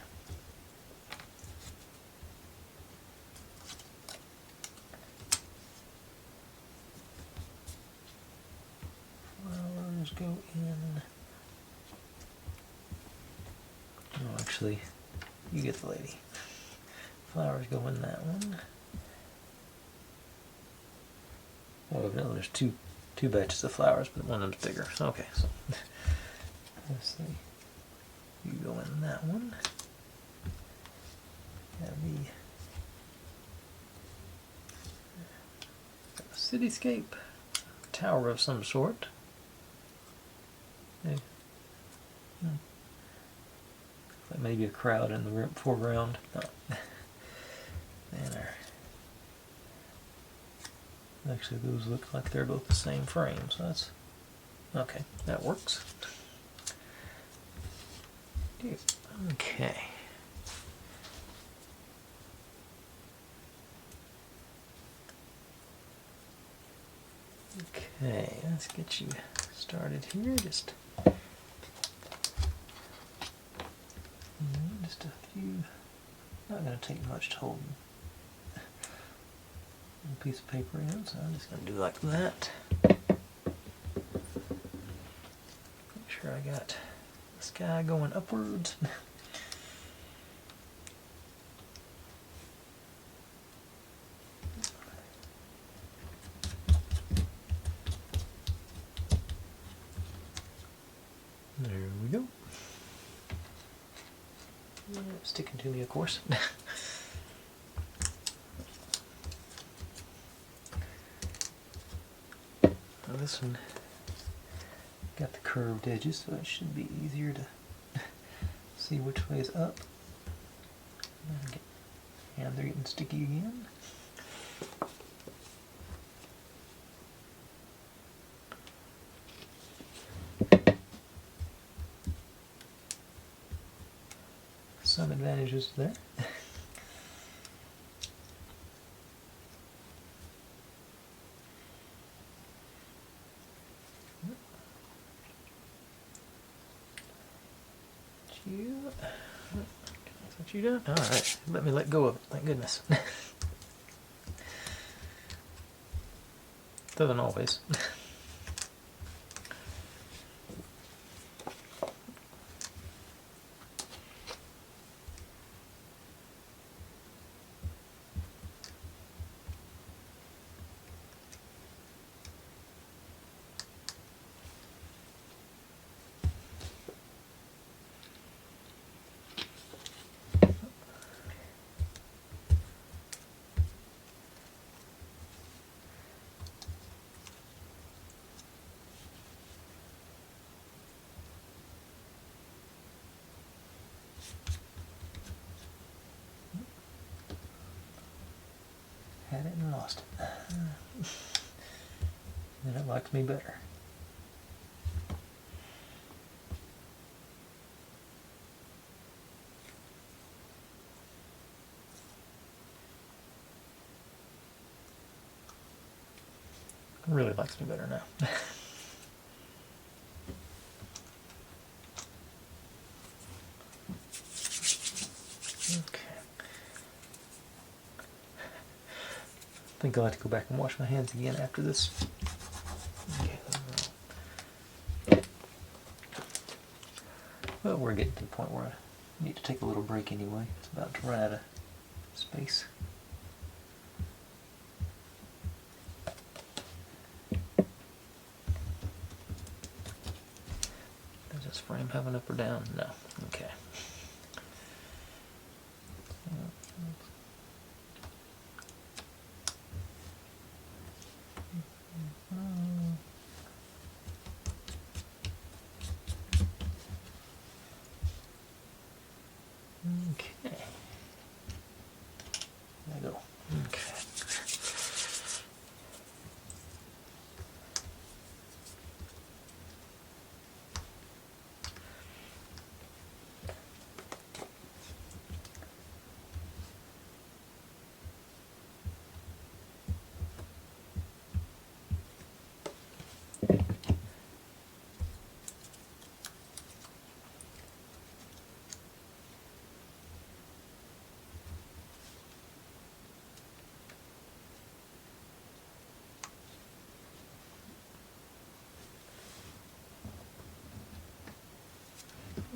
Speaker 1: Flowers go in. No, actually, you get the lady. Flowers go in that one. Oh no, there's two batches of flowers, but one of them's bigger. Okay, so let's see. You go in that one. Have a cityscape, tower of some sort. Like maybe a crowd in the foreground. Oh. And actually, those look like they're both the same frame, so that's okay. That works. Okay. Okay, let's get you started here. Just a few. Not going to take much to hold a piece of paper in, so I'm just going to do like that. Make sure I got the sky going upwards. There we go. Yeah, it's sticking to me, of course. This one got the curved edges, so it should be easier to see which way is up. And they're getting sticky again. Some advantages there. That's what you done? Alright, let me let go of it, thank goodness. Doesn't always. had it and lost it. And it likes me better. It really likes me better now. Okay. I think I'll have to go back and wash my hands again after this. Okay. Well, we're getting to the point where I need to take a little break anyway. It's about to run out of space. Does this frame have an up or down? No. Okay. Okay. There you go. Okay.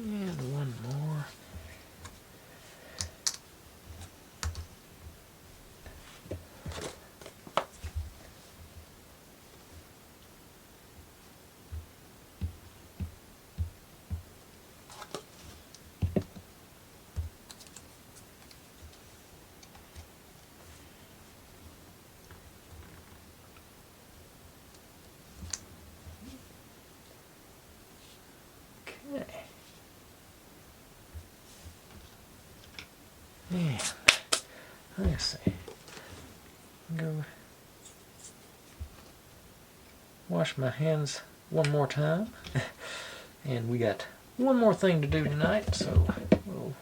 Speaker 1: And one more. Okay. And let's see. Go wash my hands one more time. And we got one more thing to do tonight, so we'll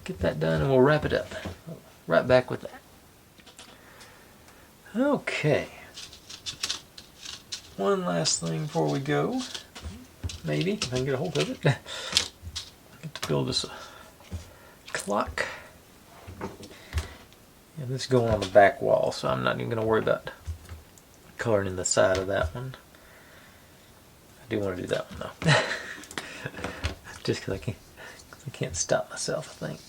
Speaker 1: get that done and we'll wrap it up. Right back with that. Okay. One last thing before we go. Maybe, if I can get a hold of it. I get to build this clock. And this is going on the back wall, so I'm not even going to worry about coloring in the side of that one. I do want to do that one though. Just because I can't stop myself, I think.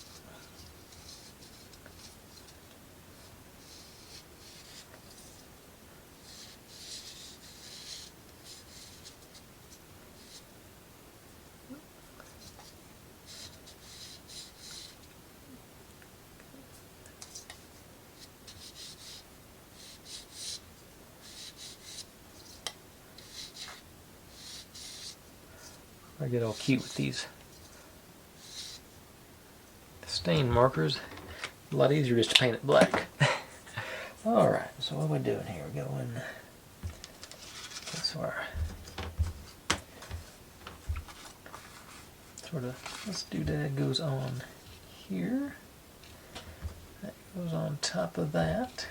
Speaker 1: I get all cute with these stain markers. A lot easier just to paint it black. Alright, so what are we doing here? We're going this far. Sort of, this doodad goes on here. That goes on top of that.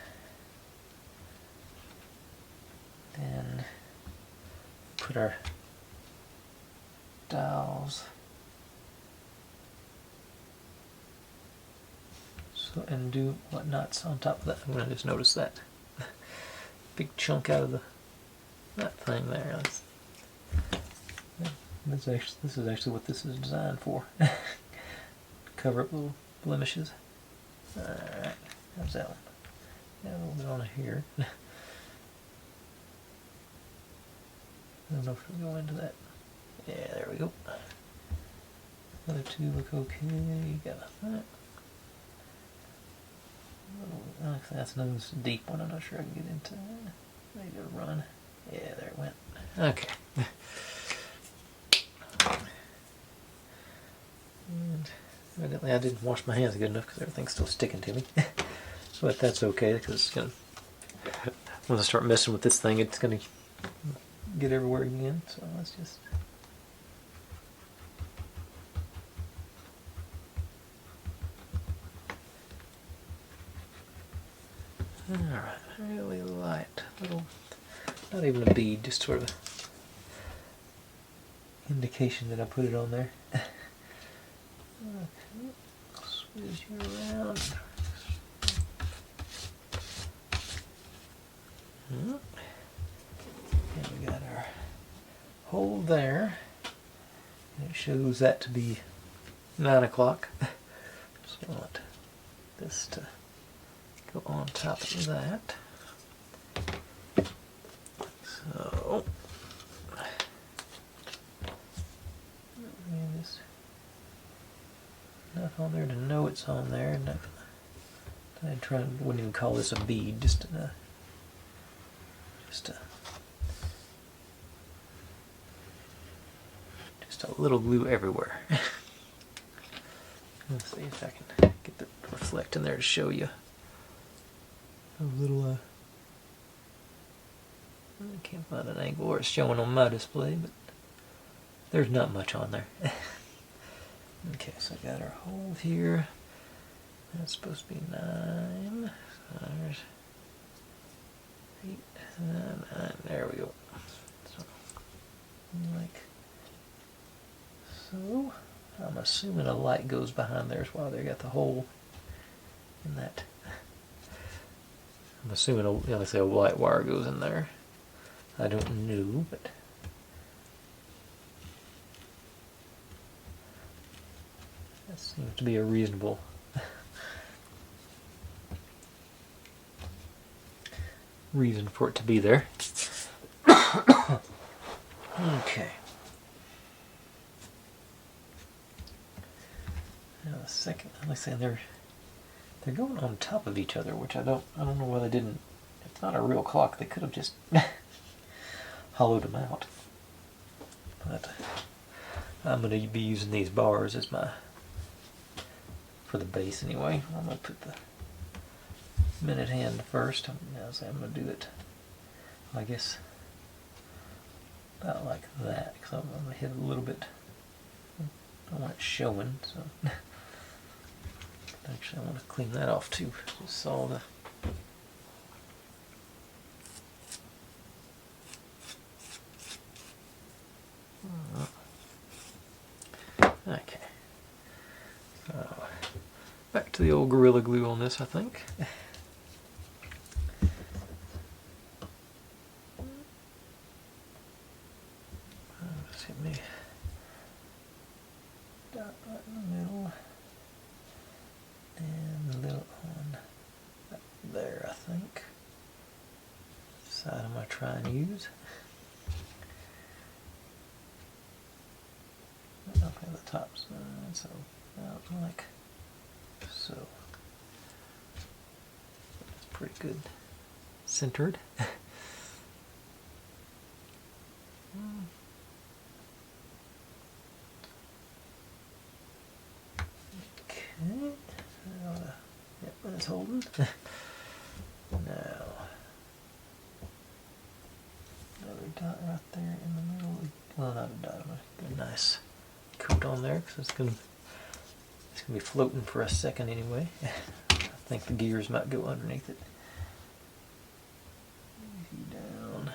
Speaker 1: Then put our dials. So, and do whatnots on top of that. I'm gonna just notice that big chunk out of that thing there. This is actually what this is designed for. Cover up little blemishes. Alright, how's that one? Got a little bit on here. I don't know if it'll go into that. Yeah, there we go. Other two look okay. Got that. That's another deep one. I'm not sure I can get into that. Maybe it'll run. Yeah, there it went. Okay. And evidently I didn't wash my hands good enough because everything's still sticking to me. But that's okay, because it's gonna, once I start messing with this thing, it's gonna get everywhere again. So let's just. Alright, really light little, not even a bead, just sort of indication that I put it on there. Okay, switch you around. And we got our hole there, and it shows that to be 9 o'clock. So I want this to go on top of that. So, just enough on there to know it's on there. And I wouldn't even call this a bead, just a little glue everywhere. Let's see if I can get the reflect in there to show you a little. I can't find an angle where it's showing on my display, but there's not much on there. Okay, so I got our hole here. That's supposed to be 9. So there's 8, 9. There we go. So, like so. I'm assuming a light goes behind there while they got the hole in that. I'm assuming let's say a white wire goes in there. I don't know, but that seems to be a reasonable reason for it to be there. Okay. Now the second, like I said, they're going on top of each other, which I don't know why they didn't. It's not a real clock. They could have just hollowed them out. But I'm going to be using these bars as for the base anyway. I'm going to put the minute hand first. I'm going to do it, I guess, about like that, because I'm going to hit a little bit. I want it showing, so actually I want to clean that off too. Just saw the okay. So back to the old Gorilla Glue on this, I think. Just hit me dot right in the middle, and a little on there, I think. Side I'm going to try and use. Okay, the top side, so out like so. That's pretty good. Centered. Okay. Yep, that's holding. Now, another dot right there in the middle. Well, not a dot, but a nice coat on there, because it's gonna be floating for a second anyway. I think the gears might go underneath it. Easy down.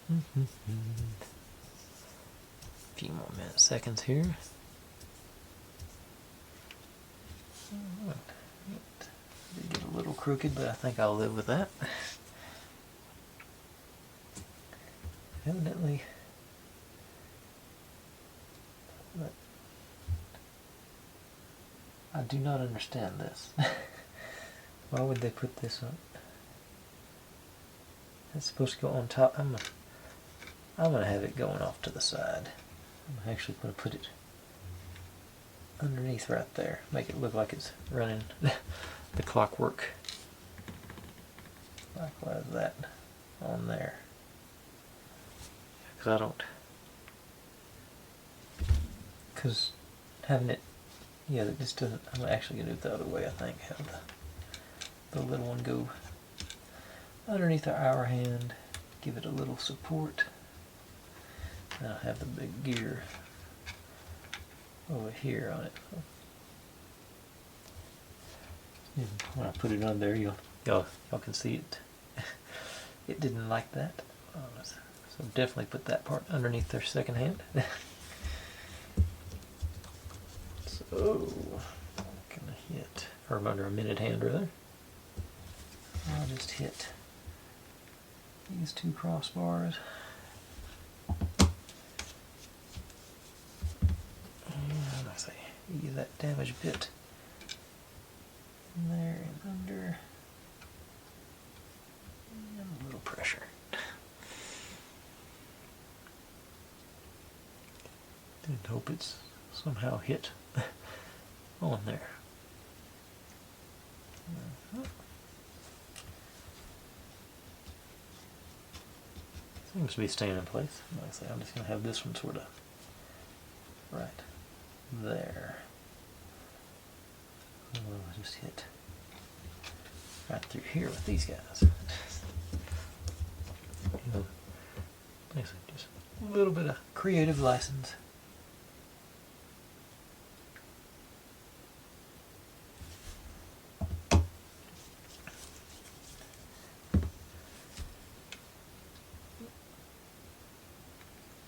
Speaker 1: A few more seconds here. Did get a little crooked, but I think I'll live with that. Evidently, but I do not understand this. Why would they put this on? It's supposed to go on top. I'm gonna have it going off to the side. I'm actually gonna put it underneath right there. Make it look like it's running the clockwork. Likewise that on there. because I don't, because having it, yeah, that just doesn't, I'm actually going to do it the other way, I think. Have the little one go underneath the hour hand, give it a little support. And I'll have the big gear over here on it. When I put it on there, y'all can see it. It didn't like that. So definitely put that part underneath their second hand. So, gonna hit, or under a minute hand rather. I'll just hit these two crossbars. And I say, ease that damaged bit in there and under. And a little pressure. And hope it's somehow hit on there. Seems to be staying in place. Like I say, I'm just going to have this one sort of right there. I'll just hit right through here with these guys. You know, basically just a little bit of creative license.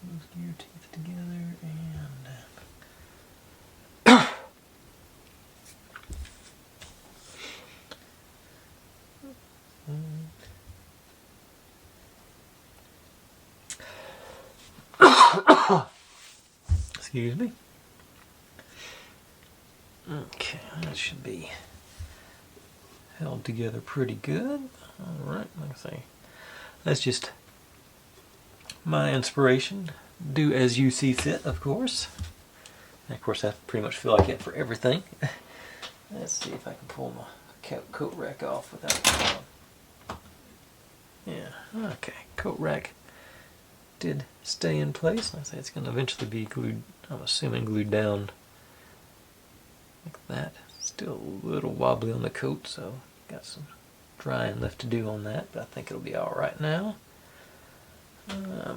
Speaker 1: Those gear teeth together and excuse me. Okay, that should be held together pretty good. Alright, like I say, that's just my inspiration. Do as you see fit, of course. And of course, I pretty much feel like it for everything. Let's see if I can pull my coat rack off without yeah, okay, coat rack did stay in place. I say it's going to eventually be glued, I'm assuming glued down like that. Still a little wobbly on the coat, so got some drying left to do on that, but I think it'll be alright now. I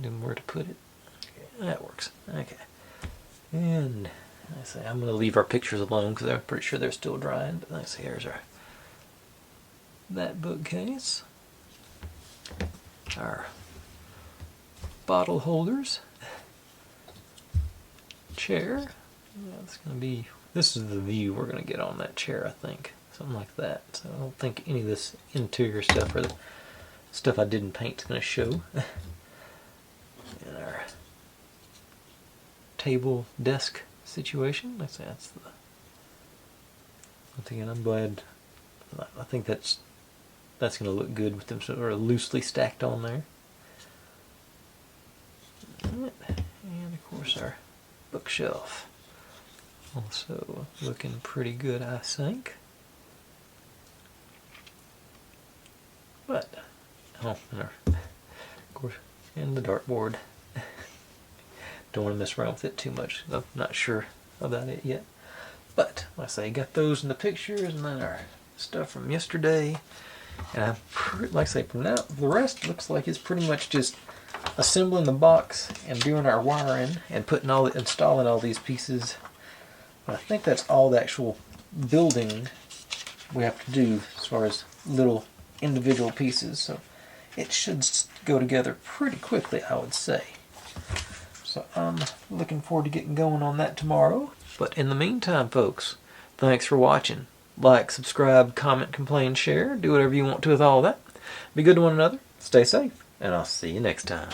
Speaker 1: knew where to put it. Okay, that works. Okay. And I say I'm going to leave our pictures alone because I'm pretty sure they're still drying. But let's see, here's that bookcase. Our bottle holders. Chair. That's going to be, this is the view we're going to get on that chair, I think. Something like that. So I don't think any of this interior stuff or the stuff I didn't paint is going to show. And our table desk situation. I say that's the. Once again, I'm glad. I think that's going to look good with them sort of loosely stacked on there. And of course our bookshelf. Also looking pretty good, I think. But, oh, and of course, and the dartboard. Don't want to mess around with it too much. I'm not sure about it yet. But, like I say, got those in the pictures, and then our stuff from yesterday. And like I say, from now, the rest looks like it's pretty much just assembling the box and doing our wiring and installing all these pieces. But I think that's all the actual building we have to do as far as little individual pieces. So it should go together pretty quickly, I would say. So I'm looking forward to getting going on that tomorrow. But in the meantime, folks, thanks for watching. Like, subscribe, comment, complain, share. Do whatever you want to with all that. Be good to one another. Stay safe. And I'll see you next time.